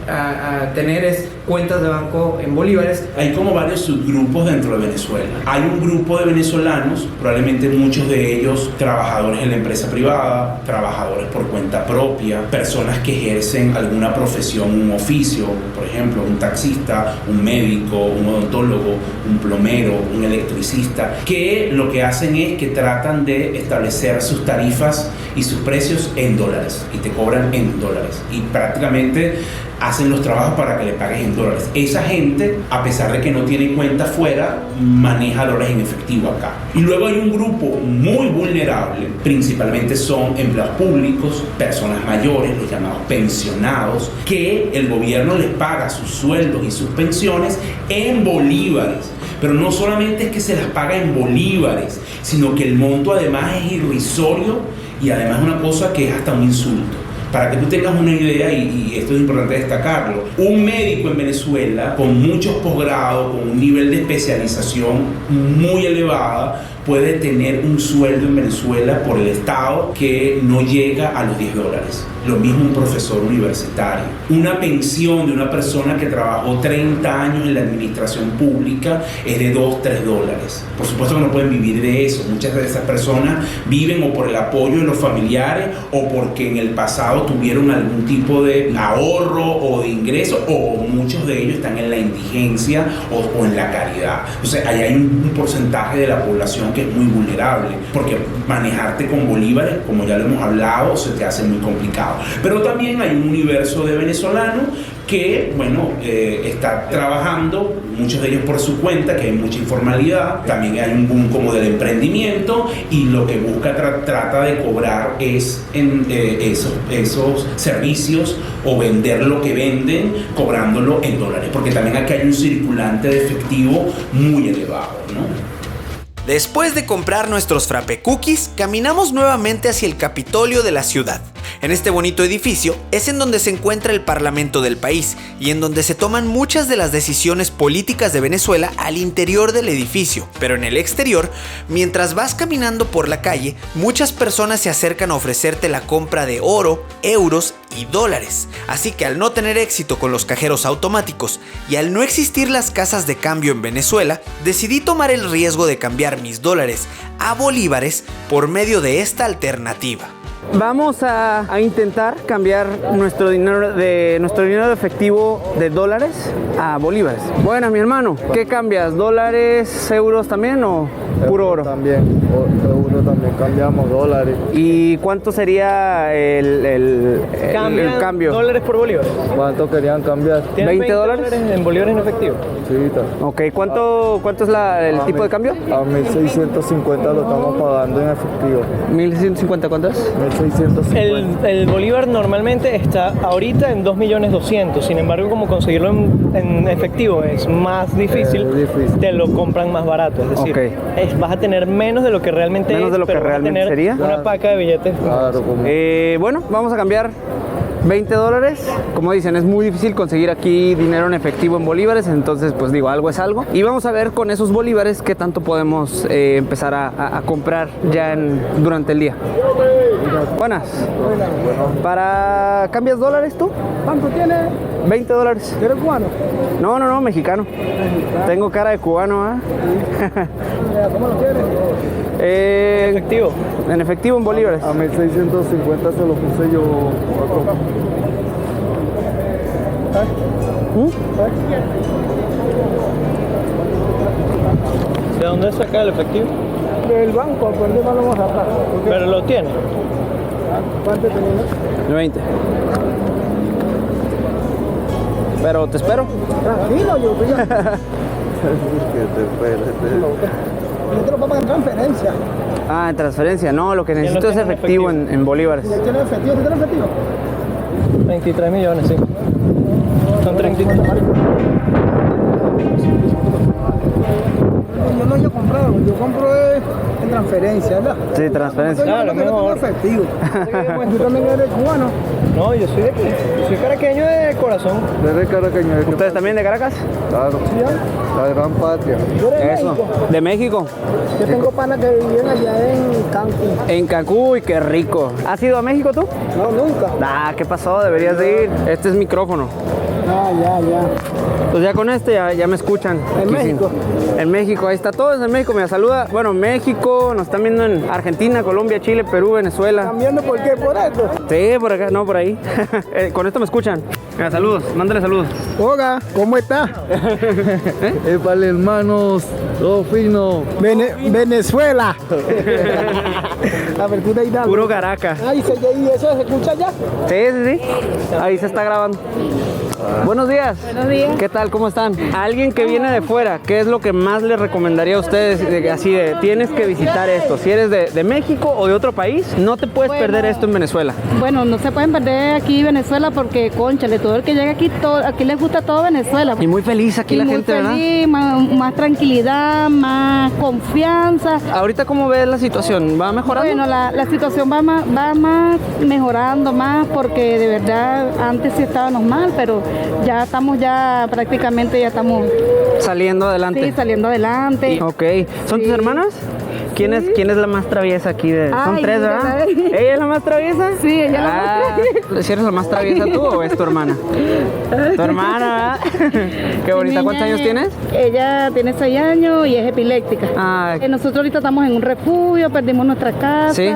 tener es cuentas de banco en bolívares? Hay como varios subgrupos dentro de Venezuela. Hay un grupo de venezolanos, probablemente muchos de ellos trabajadores en la empresa privada, trabajadores por cuenta propia, personas que ejercen alguna profesión, un oficio, por ejemplo, un taxista, un médico, un odontólogo, un plomero, un electricista, que lo que hacen es que tratan de establecer sus tarifas y sus precios en dólares y te cobran en dólares y prácticamente hacen los trabajos para que le pagues en dólares. Esa gente, a pesar de que no tiene cuenta fuera, maneja dólares en efectivo acá. Y luego hay un grupo muy vulnerable, principalmente son empleados públicos, personas mayores, los llamados pensionados, que el gobierno les paga sus sueldos y sus pensiones en bolívares. Pero no solamente es que se las paga en bolívares, sino que el monto además es irrisorio y además una cosa que es hasta un insulto. Para que tú tengas una idea, y esto es importante destacarlo, un médico en Venezuela con muchos posgrados, con un nivel de especialización muy elevada, puede tener un sueldo en Venezuela por el Estado que no llega a los $10. Lo mismo un profesor universitario. Una pensión de una persona que trabajó 30 años en la administración pública es de $2-3. Por supuesto que no pueden vivir de eso. Muchas de esas personas viven o por el apoyo de los familiares o porque en el pasado tuvieron algún tipo de ahorro o de ingreso, o muchos de ellos están en la indigencia o en la caridad. Entonces ahí hay un porcentaje de la población que es muy vulnerable, porque manejarte con bolívares, como ya lo hemos hablado, se te hace muy complicado. Pero también hay un universo de venezolanos que, bueno, está trabajando, muchos de ellos por su cuenta, que hay mucha informalidad, también hay un boom como del emprendimiento, y lo que busca, trata de cobrar es en esos servicios o vender lo que venden, cobrándolo en dólares, porque también aquí hay un circulante de efectivo muy elevado, ¿no? Después de comprar nuestros frappe cookies, caminamos nuevamente hacia el Capitolio de la ciudad. En este bonito edificio es en donde se encuentra el Parlamento del país y en donde se toman muchas de las decisiones políticas de Venezuela al interior del edificio. Pero en el exterior, mientras vas caminando por la calle, muchas personas se acercan a ofrecerte la compra de oro, euros y dólares. Así que al no tener éxito con los cajeros automáticos y al no existir las casas de cambio en Venezuela, decidí tomar el riesgo de cambiar mis dólares a bolívares por medio de esta alternativa. Vamos a intentar cambiar nuestro dinero de efectivo de dólares a bolívares. Bueno, mi hermano, ¿qué cambias? ¿Dólares, euros también o puro oro? También, euro también, cambiamos dólares. ¿Y cuánto sería el cambio? ¿Dólares por bolívar? ¿Cuánto querían cambiar? ¿Tienes ¿20 dólares? en bolívares en efectivo? Sí, está. Ok, ¿cuánto es el tipo de cambio? A 1.650 lo estamos pagando en efectivo. 1.150, ¿cuánto es? 1.650. El bolívar normalmente está ahorita en 2.200.000. Sin embargo, como conseguirlo en efectivo es más difícil, Es difícil. te lo compran más barato. Es decir, Ok. vas a tener menos de lo que realmente Menos es, de lo que pero vas a realmente tener sería. una paca de billetes. Claro, como... Bueno, vamos a cambiar 20 dólares. Como dicen, es muy difícil conseguir aquí dinero en efectivo en bolívares, entonces pues digo, algo es algo. Y vamos a ver con esos bolívares qué tanto podemos empezar a comprar ya durante el día. Buenas. ¿Cambias dólares tú? ¿Cuánto tiene? 20 dólares. ¿Eres cubano? No, mexicano. Tengo cara de cubano, ¿ah? ¿Cómo lo quieres? Efectivo. En efectivo en bolívares. A 1.650 se lo puse yo. ¿De dónde saca el efectivo? Del banco, ¿por qué no lo vamos a sacar? Pero lo tiene. ¿Cuánto tenemos? 20. Pero te espero. Tranquilo, yo estoy ya. Nosotros vamos en transferencia. Ah, en transferencia. No, lo que necesito es tienes efectivo efectivo. en bolívares. ¿Tienes efectivo? ¿Tienes efectivo? 23 millones, sí. Son 33. Yo no he comprado, yo compro en transferencia, ¿verdad? Sí, transferencia. Claro, Yo no tengo mejor. efectivo. Tú también eres cubano. No, yo soy de aquí. Yo soy caraqueño de corazón. Desde Caraqueño. ¿Ustedes también de Caracas? Claro. La gran patria. Yo eres de Eso. México. ¿De México? Yo tengo panas que viven allá en Cancún. En Cancún, uy, qué rico. ¿Has ido a México tú? No, nunca. Ah, ¿qué pasó? Deberías de ir. Este es micrófono. Ah, ya. Pues ya con este ya me escuchan. ¿En Aquí sí. México? En México, ahí está todo, es en México. Me saluda, bueno, México, nos están viendo en Argentina, Colombia, Chile, Perú, Venezuela. ¿Están viendo por qué? ¿Por esto? Sí, por acá, no, por ahí. Con esto me escuchan. Mira, saludos, mándale saludos. Hola, ¿cómo está? Vale, hermanos, todo fino. Venezuela. Apertura y dale. Puro Caracas. Ay, ¿y eso se escucha ya? Sí. Ahí se está grabando. Buenos días. Buenos días. ¿Qué tal? ¿Cómo están? Alguien que viene de fuera, ¿qué es lo que más les recomendaría a ustedes? Así de, tienes que visitar esto. Si eres de México o de otro país, no te puedes perder esto en Venezuela. Bueno, no se pueden perder aquí Venezuela porque, cónchale, todo el que llega aquí, aquí les gusta todo Venezuela. Y muy feliz aquí la gente, ¿verdad? Feliz, más tranquilidad, más confianza. Ahorita, ¿cómo ves la situación? ¿Va mejorando? Bueno, la situación va más mejorando más porque de verdad antes sí estábamos mal, pero ya estamos prácticamente ya estamos Saliendo adelante. sí, saliendo adelante. Ok. ¿Son Sí. tus hermanas? ¿Quién es la más traviesa aquí? Son Ay, tres, ¿verdad? mira. ¿Ella es la más traviesa? Sí, ella es la más traviesa. ¿Si eres la más traviesa tú o es tu hermana? Tu hermana, ¿verdad? Qué bonita. Mi ¿Cuántos niña, años tienes? Ella tiene 6 años y es epiléptica. Ah, Nosotros ahorita estamos en un refugio, perdimos nuestra casa. ¿Sí?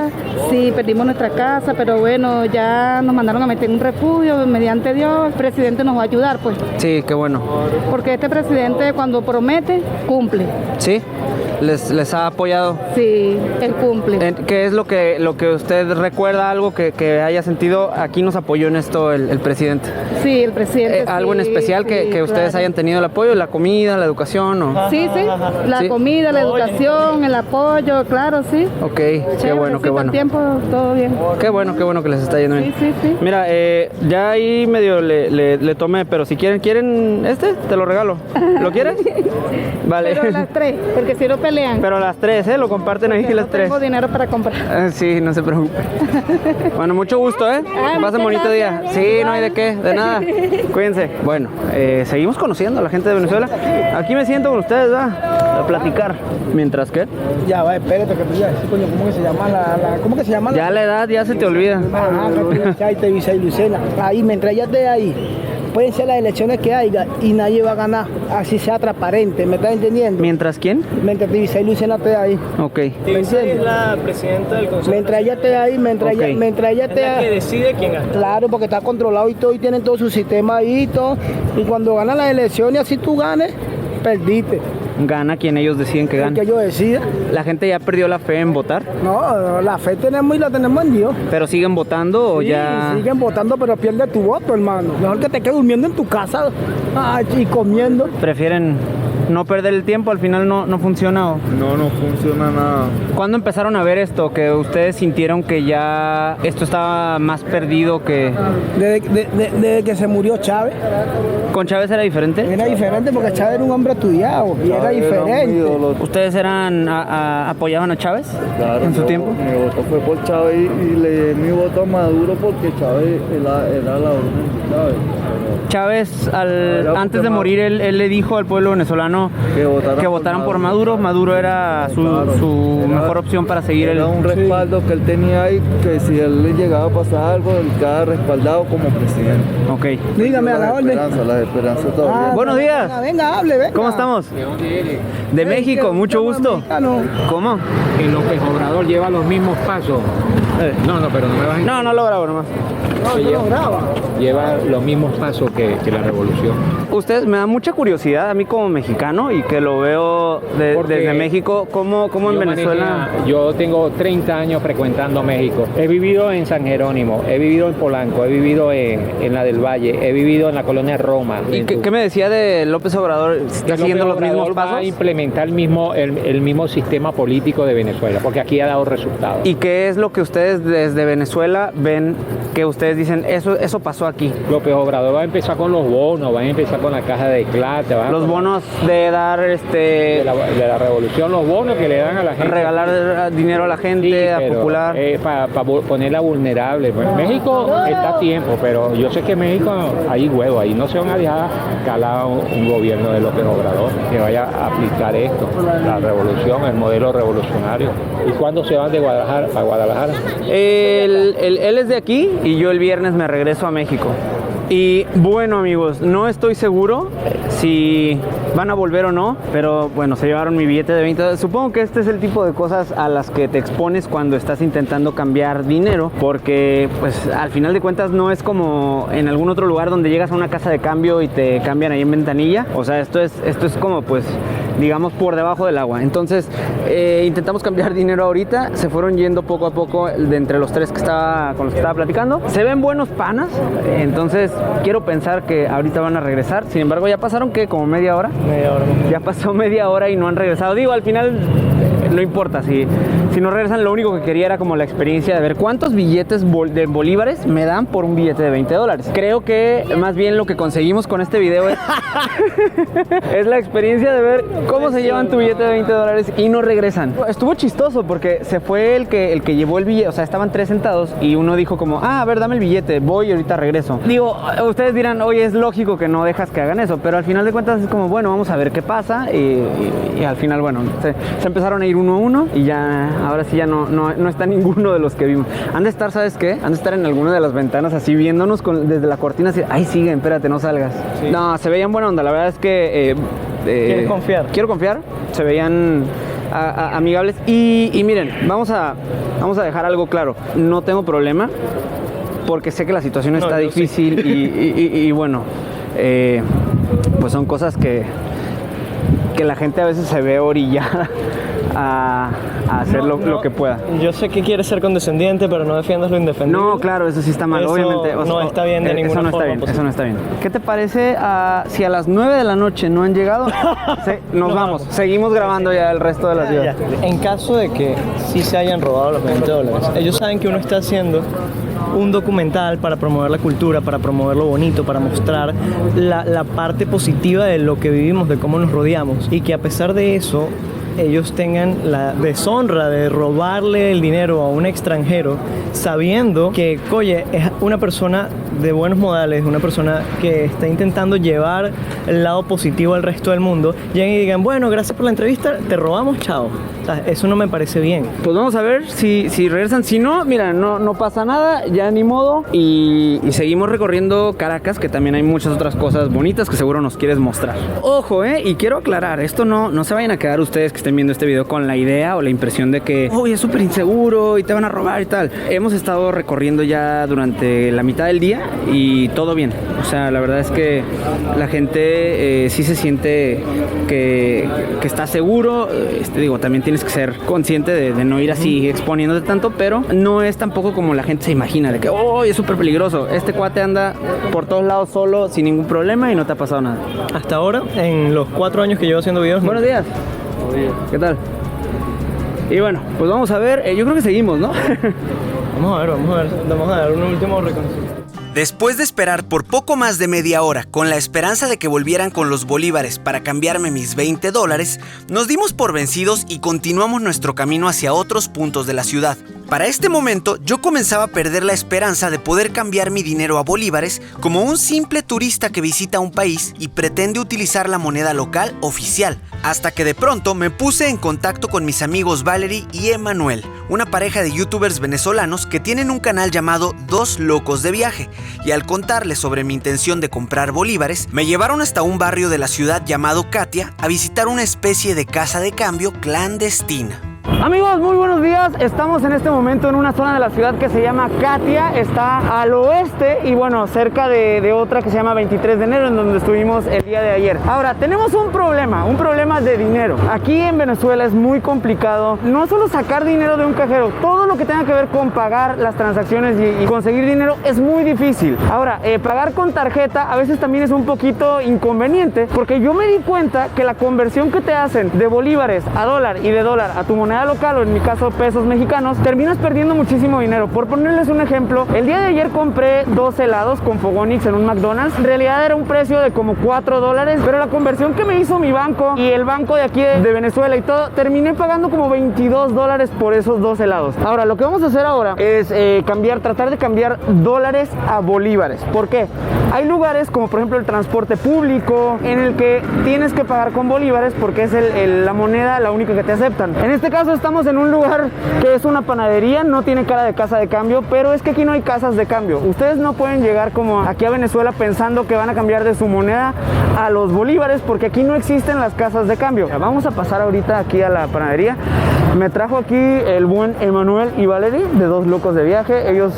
Sí, perdimos nuestra casa, pero bueno, ya nos mandaron a meter en un refugio, mediante Dios, el presidente nos va a ayudar, pues. sí, qué bueno. Porque este presidente cuando promete, cumple. ¿Sí? ¿Les ha apoyado? Sí, él cumple. ¿Qué es lo que usted recuerda, algo que haya sentido? Aquí nos apoyó en esto el presidente. Sí, el presidente. ¿Algo en sí, especial sí, que ustedes claro. hayan tenido el apoyo? ¿La comida, la educación? O... Sí, la Sí. comida, la educación, el apoyo, claro, sí. Ok, qué Chévere, bueno, sí, qué con bueno. tiempo, todo bien. Qué bueno que les está yendo bien. Sí. Mira, ya ahí medio le tomé, pero si quieren te lo regalo. ¿Lo quieren? Vale. Pero las 3, porque si no pelean. Pero las 3, lo comparten ahí Porque las no 3. tengo dinero para comprar. Sí, no se preocupe. Bueno, mucho gusto, ¿eh? Que pasen muchas bonito día. gracias. Sí, no hay de qué, de nada. Cuídense. Bueno, seguimos conociendo a la gente de Venezuela. Aquí me siento con ustedes, ¿va? A platicar. Mientras que Ya va, espérate que te diga, coño, ¿cómo que se llama ¿cómo que se llama? ya la edad ya se te olvida. Chaita y Lucena. Ahí, mientras ella esté ahí, pueden ser las elecciones que haya y nadie va a ganar, así sea transparente, ¿me estás entendiendo? ¿Mientras quién? Mientras Tibisay y Luciana esté ahí. Ok. Tibisay es la presidenta del Consejo. Mientras ella esté ahí, mientras ella esté es la que decide quién gana. Claro, porque está controlado y todo, y tienen todo su sistema ahí y todo. Y cuando ganan las elecciones, así tú ganes, perdiste. Gana quien ellos deciden que El gane. que yo decida. ¿La gente ya perdió la fe en votar? No, la fe tenemos y la tenemos en Dios. ¿Pero siguen votando o Sí, ya...? siguen votando, pero pierdes tu voto, hermano. Mejor que te quedes durmiendo en tu casa y comiendo. ¿Prefieren no perder el tiempo? ¿Al final no funciona o...? No funciona nada. ¿Cuándo empezaron a ver esto? ¿Que ustedes sintieron que ya esto estaba más perdido que...? Desde que se murió Chávez. ¿Con Chávez era diferente? Era diferente porque Chávez era un hombre estudiado y era diferente. ¿Ustedes apoyaban a Chávez en su tiempo? Mi voto fue por Chávez y le di mi voto a Maduro porque Chávez era la orden de Chávez. Chávez, antes de morir, él le dijo al pueblo venezolano que votaran por Maduro. Maduro era su mejor opción para seguir Era un respaldo que él tenía ahí, que si él le llegaba a pasar algo, él quedaba respaldado como presidente. Ok. Dígame a la orden. Las esperanzas todavía. Buenos días. Venga, hable, venga. ¿Cómo estamos? De México, mucho gusto. ¿Cómo? Que López Obrador lleva los mismos pasos. No, pero no me vas a... No lo grabo nomás. Lleva los mismos pasos que la revolución. Ustedes, me da mucha curiosidad a mí como mexicano y que lo veo desde México, ¿cómo en Venezuela? Yo tengo 30 años frecuentando México. He vivido en San Jerónimo, he vivido en Polanco, he vivido en la del Valle, he vivido en la colonia Roma. ¿Y qué me decía de López Obrador? ¿Está siguiendo los mismos pasos? Va a implementar el mismo sistema político de Venezuela, porque aquí ha dado resultados. ¿Y qué es lo que ustedes desde Venezuela ven que ustedes dicen, eso pasó aquí? López Obrador va a empezar con los bonos, va a empezar con la caja de plata. Los bonos de dar de la revolución, los bonos que le dan a la gente. Regalar dinero a la gente, a popular. Para ponerla vulnerable. Bueno, México está a tiempo, pero yo sé que México hay huevo, ahí no se van a dejar calar un gobierno de López Obrador que vaya a aplicar esto, la revolución, el modelo revolucionario. ¿Y cuándo se van de Guadalajara a Guadalajara? Él es de aquí y yo el viernes me regreso a México. Y bueno, amigos, no estoy seguro si van a volver o no, pero bueno, se llevaron mi billete de 20. Supongo que este es el tipo de cosas a las que te expones cuando estás intentando cambiar dinero, porque pues al final de cuentas no es como en algún otro lugar donde llegas a una casa de cambio y te cambian ahí en ventanilla. O sea, esto es como pues digamos por debajo del agua. Entonces intentamos cambiar dinero ahorita, se fueron yendo poco a poco de entre los tres con los que estaba platicando. Se ven buenos panas, entonces quiero pensar que ahorita van a regresar. Sin embargo, ya pasaron ¿qué? Como media hora. Ya pasó media hora y no han regresado. Digo, al final no importa, si no regresan, lo único que quería era como la experiencia de ver cuántos billetes de bolívares me dan por un billete de $20. Creo que más bien lo que conseguimos con este video es la experiencia de ver cómo se llevan tu billete de $20 y no regresan. Estuvo chistoso porque se fue el que llevó el billete, o sea, estaban tres sentados y uno dijo como, a ver, dame el billete, voy y ahorita regreso. Digo, ustedes dirán, oye, es lógico que no dejas que hagan eso, pero al final de cuentas es como, bueno, vamos a ver qué pasa y al final, bueno, se empezaron a ir uno a uno y ya, ahora sí ya no está ninguno de los que vimos. Han de estar, ¿sabes qué? Han de estar en alguna de las ventanas así viéndonos desde la cortina así, ay, siguen, espérate, no salgas. Sí. No, se veían buena onda, la verdad es que... ¿Quieres confiar? Quiero confiar, se veían amigables y miren, vamos a dejar algo claro, no tengo problema porque sé que la situación está difícil y bueno, pues son cosas que la gente a veces se ve orillada a hacer lo que pueda. Yo sé que quieres ser condescendiente, pero no defiendas lo indefendible. No, claro, eso sí está mal, eso obviamente. No está bien de ninguna forma. Eso no está bien. ¿Qué te parece si a las 9 de la noche no han llegado? Nos vamos. Seguimos grabando ya el resto de las videos. En caso de que sí se hayan robado los $20, ellos saben que uno está haciendo un documental para promover la cultura, para promover lo bonito, para mostrar la parte positiva de lo que vivimos, de cómo nos rodeamos, y que a pesar de eso ellos tengan la deshonra de robarle el dinero a un extranjero sabiendo que, oye, es una persona de buenos modales, una persona que está intentando llevar el lado positivo al resto del mundo, lleguen y digan, bueno, gracias por la entrevista, te robamos, chao. O sea, eso no me parece bien. Pues vamos a ver si regresan. Si no, mira, no pasa nada, ya ni modo. Y seguimos recorriendo Caracas, que también hay muchas otras cosas bonitas que seguro nos quieres mostrar. Ojo, y quiero aclarar, esto no se vayan a quedar ustedes que estén viendo este video con la idea o la impresión de que, uy, es súper inseguro y te van a robar y tal. Hemos estado recorriendo ya durante la mitad del día y todo bien. O sea, la verdad es que la gente sí se siente que está seguro. Digo, también tienes que ser consciente de no ir así exponiéndote tanto, pero no es tampoco como la gente se imagina, de que, oh, es súper peligroso. Este cuate anda por todos lados solo, sin ningún problema y no te ha pasado nada. Hasta ahora, en los 4 años que llevo haciendo videos... Buenos días. ¿Qué tal? Y bueno, pues vamos a ver, yo creo que seguimos, ¿no? Vamos a dar un último reconocimiento. Después de esperar por poco más de media hora con la esperanza de que volvieran con los bolívares para cambiarme mis $20, nos dimos por vencidos y continuamos nuestro camino hacia otros puntos de la ciudad. Para este momento yo comenzaba a perder la esperanza de poder cambiar mi dinero a bolívares como un simple turista que visita un país y pretende utilizar la moneda local oficial, hasta que de pronto me puse en contacto con mis amigos Valerie y Emanuel, una pareja de youtubers venezolanos que tienen un canal llamado Dos Locos de Viaje, y al contarles sobre mi intención de comprar bolívares, me llevaron hasta un barrio de la ciudad llamado Katia a visitar una especie de casa de cambio clandestina. Amigos, muy buenos días. Estamos en este momento en una zona de la ciudad que se llama Katia. Está al oeste y bueno, cerca de otra que se llama 23 de enero, en donde estuvimos el día de ayer. Ahora, tenemos un problema de dinero. Aquí en Venezuela es muy complicado no solo sacar dinero de un cajero, todo lo que tenga que ver con pagar las transacciones y conseguir dinero es muy difícil. Ahora, pagar con tarjeta a veces también es un poquito inconveniente, porque yo me di cuenta que la conversión que te hacen de bolívares a dólar y de dólar a tu moneda local, o en mi caso pesos mexicanos, terminas perdiendo muchísimo dinero. Por ponerles un ejemplo, el día de ayer compré 2 helados con Fogonix en un McDonald's. En realidad era un precio de como $4, pero la conversión que me hizo mi banco y el banco de aquí de Venezuela y todo, terminé pagando como $22 por esos 2 helados. Ahora, lo que vamos a hacer ahora es tratar de cambiar dólares a bolívares. ¿Por qué? Hay lugares como por ejemplo el transporte público en el que tienes que pagar con bolívares porque es la moneda la única que te aceptan. En este caso estamos en un lugar que es una panadería, no tiene cara de casa de cambio, pero es que aquí no hay casas de cambio. Ustedes no pueden llegar como aquí a Venezuela pensando que van a cambiar de su moneda a los bolívares, porque aquí no existen las casas de cambio. Vamos a pasar ahorita aquí a la panadería. Me trajo aquí el buen Emanuel y Valerie de Dos Locos de Viaje. Ellos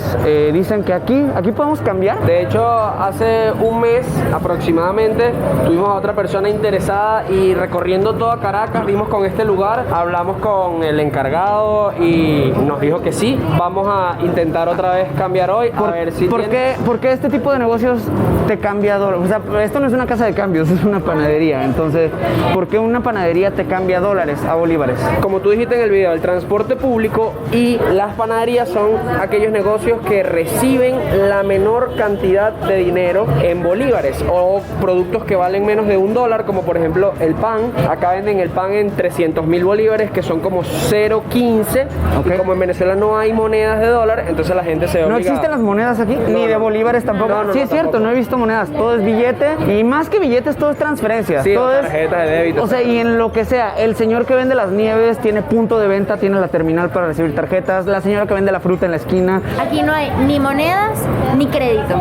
dicen que aquí podemos cambiar. De hecho, hace un mes aproximadamente tuvimos a otra persona interesada y recorriendo toda Caracas vimos con este lugar, hablamos con el encargado y nos dijo que sí. Vamos a intentar otra vez cambiar hoy a ver si ¿Por qué este tipo de negocios te cambia dólares? O sea, esto no es una casa de cambios, es una panadería. Entonces, ¿por qué una panadería te cambia dólares a bolívares? Como tú dijiste en el video, el transporte público y las panaderías son aquellos negocios que reciben la menor cantidad de dinero en bolívares o productos que valen menos de $1, como por ejemplo el pan. Acá venden el pan en 300.000 bolívares, que son como 0.15. Okay. Y como en Venezuela no hay monedas de dólar, entonces la gente se ve obligada. ¿No existen las monedas aquí? Ni de bolívares tampoco. Sí, es cierto, no he visto monedas. Todo es billete y más que billetes, todo es transferencia. Sí, todo tarjeta de débito. O sea, y en lo que sea, el señor que vende las nieves tiene punto de venta, tiene la terminal para recibir tarjetas. La señora que vende la fruta en la esquina. Aquí no hay ni monedas ni crédito.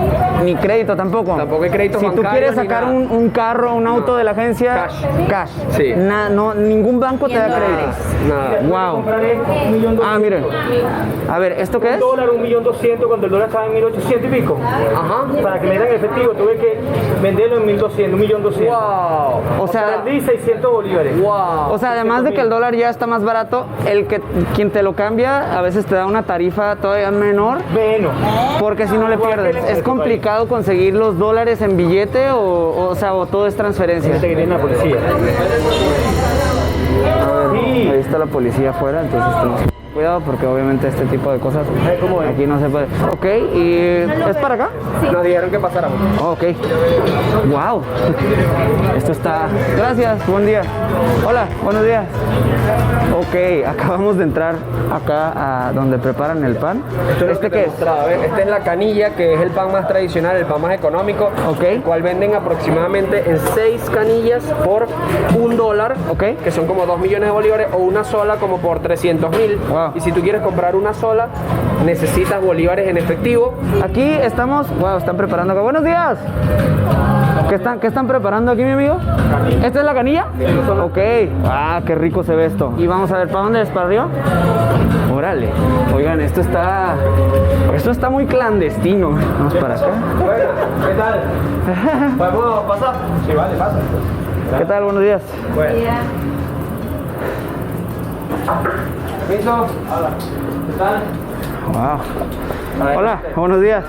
Ni crédito tampoco. Tampoco hay crédito bancario. Si tú quieres sacar un carro, un auto de la agencia, cash. Sí. Ningún banco te da crédito. Nada. Wow. Miren. A ver, ¿esto qué es? $1.200.000 cuando el dólar estaba en 1.800 y pico. Ajá. Para que me den efectivo tuve que venderlo en 1.200, 1.200.000. Wow. O sea, vendí 600 bolívares. Wow. O sea, además de que el dólar ya está más barato, quien te lo cambia a veces te da una tarifa todavía menor. Menos. Porque si no le pierdes. Es complicado conseguir los dólares en billete o todo es transferencia. Que viene la policía. Ahí está la policía afuera, entonces cuidado porque obviamente este tipo de cosas aquí no se puede. Ok, ¿y es para acá? Sí. Nos dijeron que pasáramos. Ok. Wow. Esto está... Gracias, buen día. Hola, buenos días. Ok, acabamos de entrar acá a donde preparan el pan. ¿Este qué es? Esta es la canilla, que es el pan más tradicional, el pan más económico. Ok. El cual venden aproximadamente en 6 canillas por $1. Ok. Que son como 2 millones de bolívares, o una sola como por 300,000. Wow. Y si tú quieres comprar una sola, necesitas bolívares en efectivo. Aquí estamos... Wow, están preparando acá. Buenos días. ¿Qué están preparando aquí, mi amigo? ¿Esta es la canilla? Ok. Ah, qué rico se ve esto. Y vamos a ver, ¿para dónde es? ¿Para arriba? Órale. Oigan, esto está muy clandestino. Vamos para acá. Bueno, ¿qué tal? ¿Podemos pasar? Sí, vale, pasa. ¿Qué tal? Buenos días. Bueno. ¿Listo? Hola. ¿Qué tal? Wow. Hola, buenos días.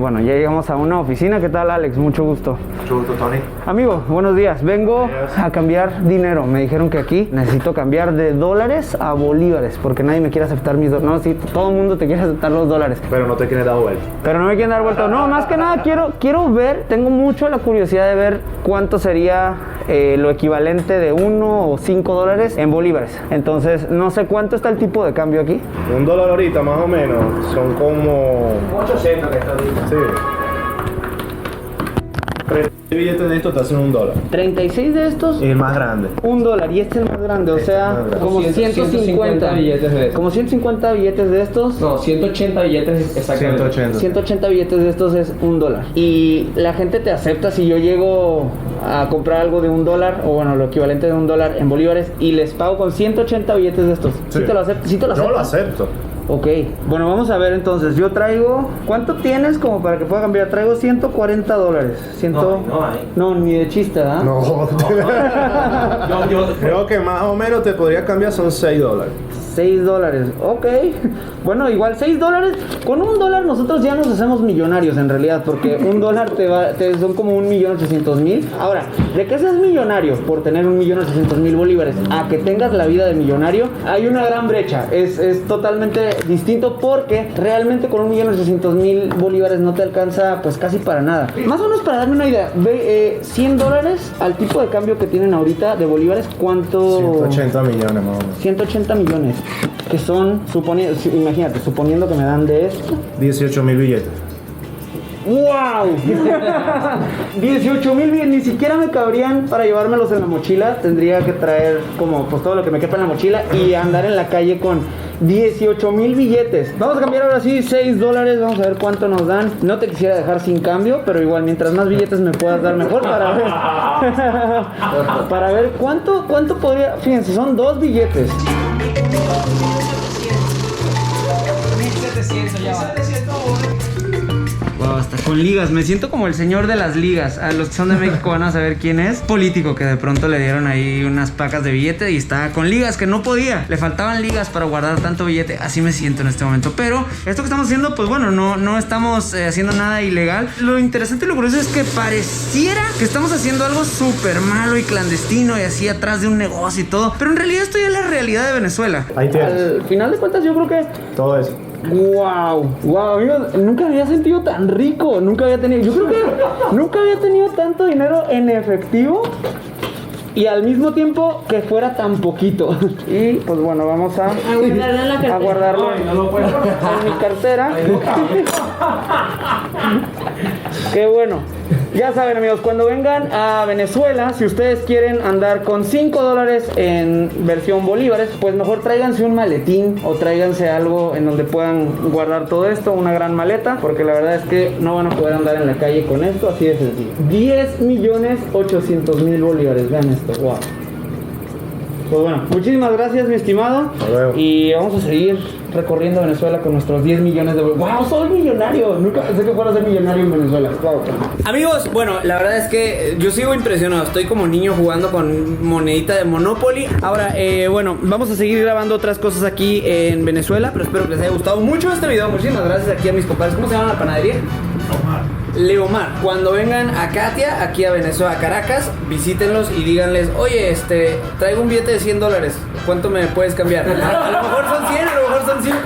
Bueno, ya llegamos a una oficina. ¿Qué tal, Alex? Mucho gusto. Mucho gusto, Tony. Amigo, buenos días. Vengo a cambiar dinero. Me dijeron que aquí necesito cambiar de dólares a bolívares porque nadie me quiere aceptar mis dólares. No, sí, todo el mundo te quiere aceptar los dólares. Pero no te quieres dar vuelta. Pero no me quieren dar vuelta. No, más que nada quiero ver, tengo mucho la curiosidad de ver cuánto sería lo equivalente de 1 o 5 dólares en bolívares. Entonces, no sé cuánto está el tipo de cambio aquí. $1 ahorita, más o menos, son como 800 que está ahorita. Sí. 3 billetes de estos te hacen $1. 36 de estos. El más grande. $1. Y este es el más grande, o sea, como 150 billetes de estos. Como 150 billetes de estos. No, 180 billetes exactamente. 180 billetes de estos es $1. Y la gente te acepta si yo llego a comprar algo de $1, o bueno, lo equivalente de $1 en bolívares, y les pago con 180 billetes de estos. ¿Sí te lo acepto? ¿Sí te lo acepto? Yo lo acepto. Ok, bueno, vamos a ver entonces. Yo traigo... ¿Cuánto tienes como para que pueda cambiar? Traigo $140. No, ni de chiste, ¿ah? No. Yo creo que más o menos te podría cambiar son $6. $6, ok. Bueno, igual $6. Con $1 nosotros ya nos hacemos millonarios en realidad, porque $1 son como 1.800.000. Ahora, de que seas millonario por tener 1.800.000 bolívares a que tengas la vida de millonario, hay una gran brecha. Es totalmente distinto porque realmente con 1.800.000 bolívares no te alcanza pues casi para nada. Más o menos para darme una idea, $100 al tipo de cambio que tienen ahorita de bolívares, ¿cuánto? 180 millones más o menos. 180 millones, que son, suponiendo que me dan de esto 18,000 billetes. ¡Wow! 18,000 billetes, ni siquiera me cabrían para llevármelos en la mochila. Tendría que traer como pues todo lo que me quepa en la mochila y andar en la calle con 18,000 billetes. Vamos a cambiar ahora sí $6. Vamos a ver cuánto nos dan. No te quisiera dejar sin cambio, pero igual mientras más billetes me puedas dar mejor para ver. Para ver cuánto podría. Fíjense, son 2 billetes. 1700 ya va. Wow, hasta con ligas. Me siento como el señor de las ligas. A los que son de México van a saber quién es. Político que de pronto le dieron ahí unas pacas de billete y estaba con ligas que no podía. Le faltaban ligas para guardar tanto billete. Así me siento en este momento. Pero esto que estamos haciendo, pues bueno, no estamos haciendo nada ilegal. Lo interesante y lo curioso es que pareciera que estamos haciendo algo súper malo y clandestino y así atrás de un negocio y todo. Pero en realidad esto ya es la realidad de Venezuela. Ahí tienes. Al final de cuentas yo creo que todo eso. Wow, amigos, nunca me había sentido tan rico, yo creo que nunca había tenido tanto dinero en efectivo y al mismo tiempo que fuera tan poquito. Y pues bueno, vamos a guardarlo en mi cartera. Qué bueno. Ya saben, amigos, cuando vengan a Venezuela, si ustedes quieren andar con $5 en versión bolívares, pues mejor tráiganse un maletín o tráiganse algo en donde puedan guardar todo esto, una gran maleta, porque la verdad es que no van a poder andar en la calle con esto, así de sencillo. 10.800.000 bolívares, vean esto, wow. Pues bueno, muchísimas gracias, mi estimado. Y vamos a seguir recorriendo Venezuela con nuestros 10 millones de bolívares. ¡Wow! ¡Soy millonario! Nunca pensé que fuera a ser millonario en Venezuela. Wow. Amigos, bueno, la verdad es que yo sigo impresionado. Estoy como niño jugando con monedita de Monopoly. Ahora, bueno, vamos a seguir grabando otras cosas aquí en Venezuela, pero espero que les haya gustado mucho este video. Muchísimas gracias aquí a mis compadres. ¿Cómo se llama la panadería? Leomar. Cuando vengan a Katia, aquí a Venezuela, a Caracas, visítenlos y díganles, oye, traigo un billete de $100, ¿cuánto me puedes cambiar? A lo mejor son 100, a lo mejor son 5.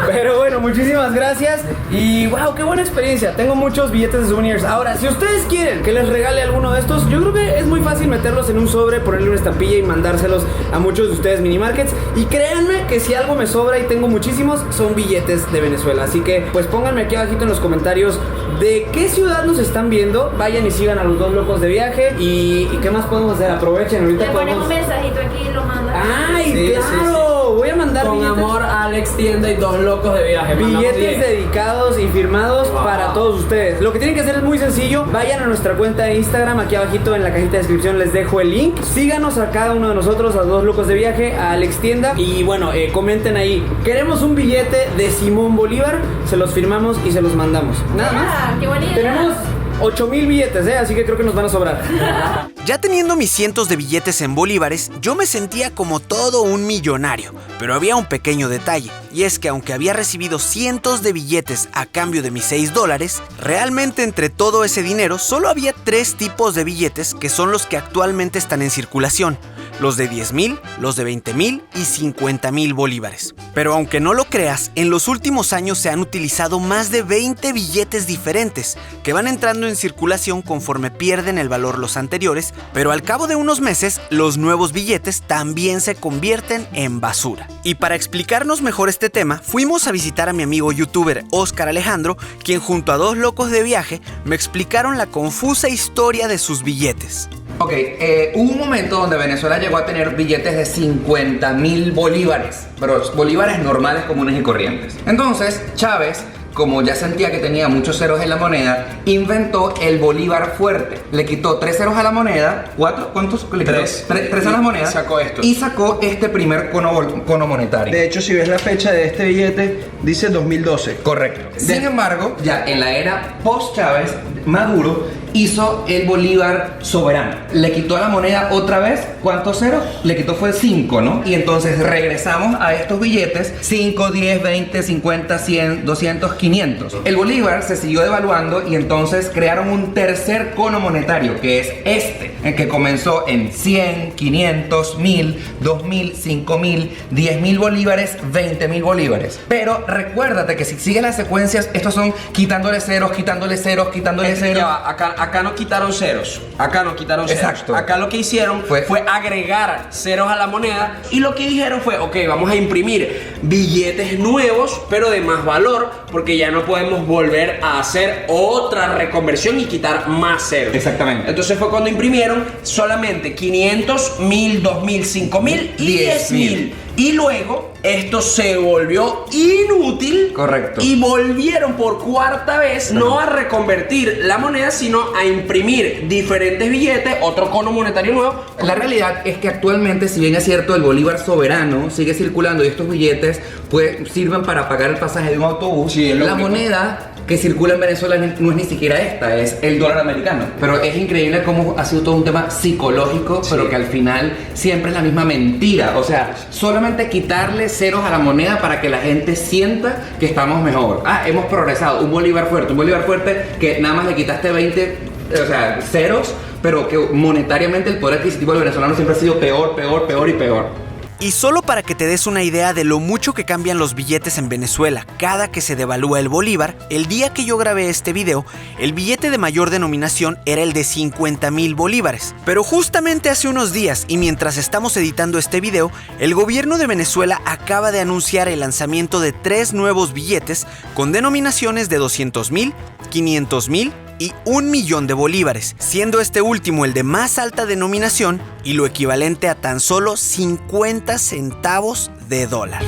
Pero bueno, muchísimas gracias. Y wow, qué buena experiencia. Tengo muchos billetes de souvenirs. Ahora, si ustedes quieren que les regale alguno de estos, yo creo que es muy fácil meterlos en un sobre, ponerle una estampilla y mandárselos a muchos de ustedes mini markets. Y créanme que si algo me sobra y tengo muchísimos, son billetes de Venezuela. Así que pues pónganme aquí abajito en los comentarios de qué ciudad nos están viendo. Vayan y sigan a los dos locos de viaje. ¿Y qué más podemos hacer? Aprovechen, ahorita le ponemos un mensajito aquí y lo mandan. ¡Ay, sí, claro! Sí. Voy a mandar con billetes. amor a Alex Tienda y dos locos de viaje. Billetes dedicados y firmados para todos ustedes. Lo que tienen que hacer es muy sencillo. Vayan a nuestra cuenta de Instagram. Aquí abajito en la cajita de descripción les dejo el link. Síganos a cada uno de nosotros, a dos locos de viaje, a Alex Tienda. Y bueno, comenten ahí. Queremos un billete de Simón Bolívar. Se los firmamos y se los mandamos. Nada más. ¡Qué bonito! Tenemos 8,000 billetes, así que creo que nos van a sobrar. Ya teniendo mis cientos de billetes en bolívares, yo me sentía como todo un millonario. Pero había un pequeño detalle, y es que aunque había recibido cientos de billetes a cambio de mis $6, realmente entre todo ese dinero solo había 3 tipos de billetes que son los que actualmente están en circulación. Los de 10,000, los de 20,000 y 50,000 bolívares. Pero aunque no lo creas, en los últimos años se han utilizado más de 20 billetes diferentes que van entrando en circulación conforme pierden el valor los anteriores, pero al cabo de unos meses los nuevos billetes también se convierten en basura. Y para explicarnos mejor este tema, fuimos a visitar a mi amigo youtuber Oscar Alejandro, quien junto a dos locos de viaje me explicaron la confusa historia de sus billetes. Ok, hubo un momento donde Venezuela llegó a tener billetes de 50,000 bolívares, pero bolívares normales, comunes y corrientes. Entonces, Chávez, como ya sentía que tenía muchos ceros en la moneda, inventó el bolívar fuerte. Le quitó 3 ceros a la moneda, 4, ¿cuántos le quitó? 3 a la moneda. Sacó esto. Y sacó este primer cono monetario. De hecho, si ves la fecha de este billete, dice 2012. Correcto. Sin embargo, ya en la era post-Chávez, Maduro hizo el bolívar soberano. Le quitó a la moneda otra vez, ¿cuántos ceros? Le quitó fue 5, ¿no? Y entonces regresamos a estos billetes, 5, 10, 20, 50, 100, 200, 500. El bolívar se siguió devaluando y entonces crearon un tercer cono monetario, que es este, el que comenzó en 100, 500, 1000, 2000, 5000, 10,000 bolívares, 20,000 bolívares. Pero recuérdate que si sigues las secuencias, estos son quitándole ceros, quitándole ceros, quitándole ceros. Ya va, acá no quitaron ceros. Acá no quitaron ceros. Exacto. Acá lo que hicieron fue agregar ceros a la moneda y lo que dijeron fue, ok, vamos a imprimir billetes nuevos, pero de más valor, porque ya no podemos volver a hacer otra reconversión y quitar más ceros. Exactamente. Entonces fue cuando imprimieron solamente 500, 1000, 2000, 5000 y 10,000. Y luego esto se volvió inútil. Correcto. Y volvieron por cuarta vez no a reconvertir la moneda, sino a imprimir diferentes billetes, otro cono monetario nuevo. La realidad es que actualmente, si bien es cierto, el bolívar soberano sigue circulando y estos billetes pues sirven para pagar el pasaje de un autobús, sí, la moneda que circula en Venezuela no es ni siquiera esta, es el dólar americano. Pero es increíble cómo ha sido todo un tema psicológico, sí, pero que al final siempre es la misma mentira. O sea, solamente quitarle ceros a la moneda para que la gente sienta que estamos mejor. Hemos progresado, un bolívar fuerte que nada más le quitaste 20, o sea, ceros, pero que monetariamente el poder adquisitivo del venezolano siempre ha sido peor y peor. Y solo para que te des una idea de lo mucho que cambian los billetes en Venezuela cada que se devalúa el bolívar, el día que yo grabé este video, el billete de mayor denominación era el de 50,000 bolívares. Pero justamente hace unos días, y mientras estamos editando este video, el gobierno de Venezuela acaba de anunciar el lanzamiento de 3 nuevos billetes con denominaciones de 200,000, 500,000 y 1,000,000 de bolívares, siendo este último el de más alta denominación y lo equivalente a tan solo 50 centavos de dólar.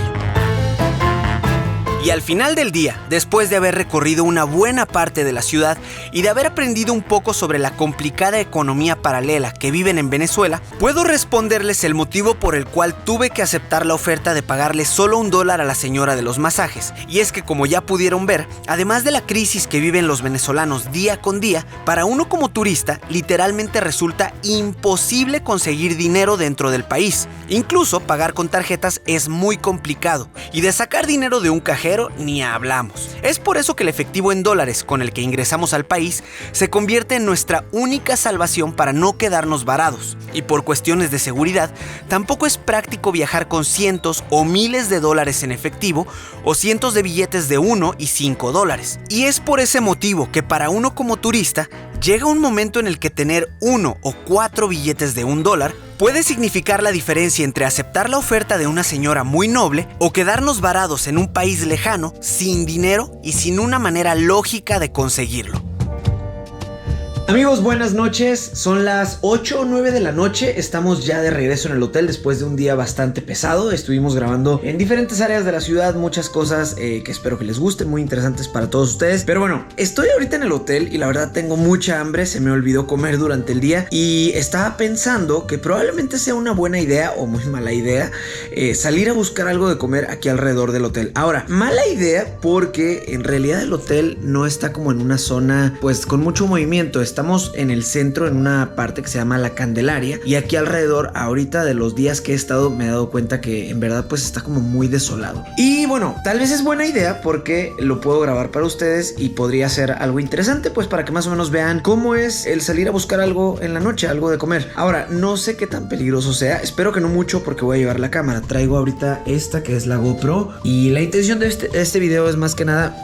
Y al final del día, después de haber recorrido una buena parte de la ciudad y de haber aprendido un poco sobre la complicada economía paralela que viven en Venezuela, puedo responderles el motivo por el cual tuve que aceptar la oferta de pagarle solo $1 a la señora de los masajes. Y es que, como ya pudieron ver, además de la crisis que viven los venezolanos día con día, para uno como turista literalmente resulta imposible conseguir dinero dentro del país. Incluso pagar con tarjetas es muy complicado, y de sacar dinero de un cajero extranjero ni hablamos. Es por eso que el efectivo en dólares con el que ingresamos al país se convierte en nuestra única salvación para no quedarnos varados. Y por cuestiones de seguridad, tampoco es práctico viajar con cientos o miles de dólares en efectivo o cientos de billetes de 1 y 5 dólares. Y es por ese motivo que para uno como turista llega un momento en el que tener 1 o 4 billetes de $1 puede significar la diferencia entre aceptar la oferta de una señora muy noble o quedarnos varados en un país lejano, sin dinero y sin una manera lógica de conseguirlo. Amigos, buenas noches. Son las 8 o 9 de la noche. Estamos ya de regreso en el hotel después de un día bastante pesado. Estuvimos grabando en diferentes áreas de la ciudad, muchas cosas que espero que les gusten, muy interesantes para todos ustedes. Pero bueno, estoy ahorita en el hotel y la verdad tengo mucha hambre. Se me olvidó comer durante el día y estaba pensando que probablemente sea una buena idea o muy mala idea salir a buscar algo de comer aquí alrededor del hotel. Ahora, mala idea porque en realidad el hotel no está como en una zona pues con mucho movimiento. Estamos en el centro, en una parte que se llama La Candelaria, y aquí alrededor, ahorita de los días que he estado, me he dado cuenta que en verdad pues está como muy desolado. Y bueno, tal vez es buena idea porque lo puedo grabar para ustedes y podría ser algo interesante pues para que más o menos vean cómo es el salir a buscar algo en la noche, algo de comer. Ahora, no sé qué tan peligroso sea, espero que no mucho porque voy a llevar la cámara. Traigo ahorita esta que es la GoPro y la intención de este video es más que nada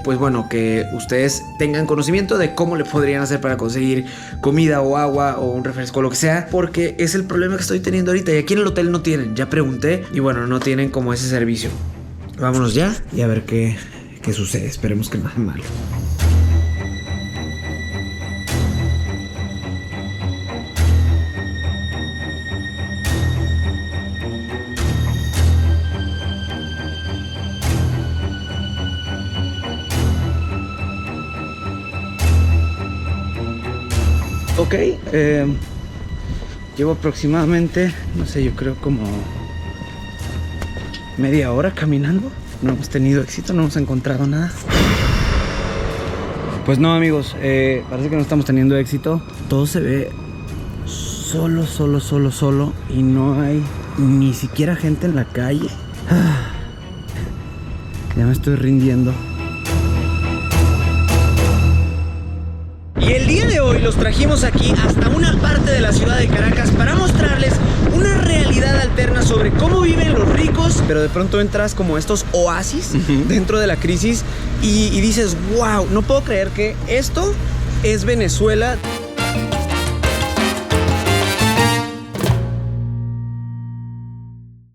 pues bueno, que ustedes tengan conocimiento de cómo le podrían hacer para conseguir comida o agua o un refresco, lo que sea, porque es el problema que estoy teniendo ahorita y aquí en el hotel no tienen, ya pregunté y bueno, no tienen como ese servicio. Vámonos ya y a ver qué sucede, esperemos que nada malo. Ok, llevo aproximadamente, no sé, yo creo como media hora caminando. No hemos tenido éxito, no hemos encontrado nada. Pues no, amigos, parece que no estamos teniendo éxito. Todo se ve solo y no hay ni siquiera gente en la calle. Ya me estoy rindiendo. Y el día de hoy los trajimos aquí hasta una parte de la ciudad de Caracas para mostrarles una realidad alterna sobre cómo viven los ricos, pero de pronto entras como estos oasis dentro de la crisis y dices, wow, no puedo creer que esto es Venezuela.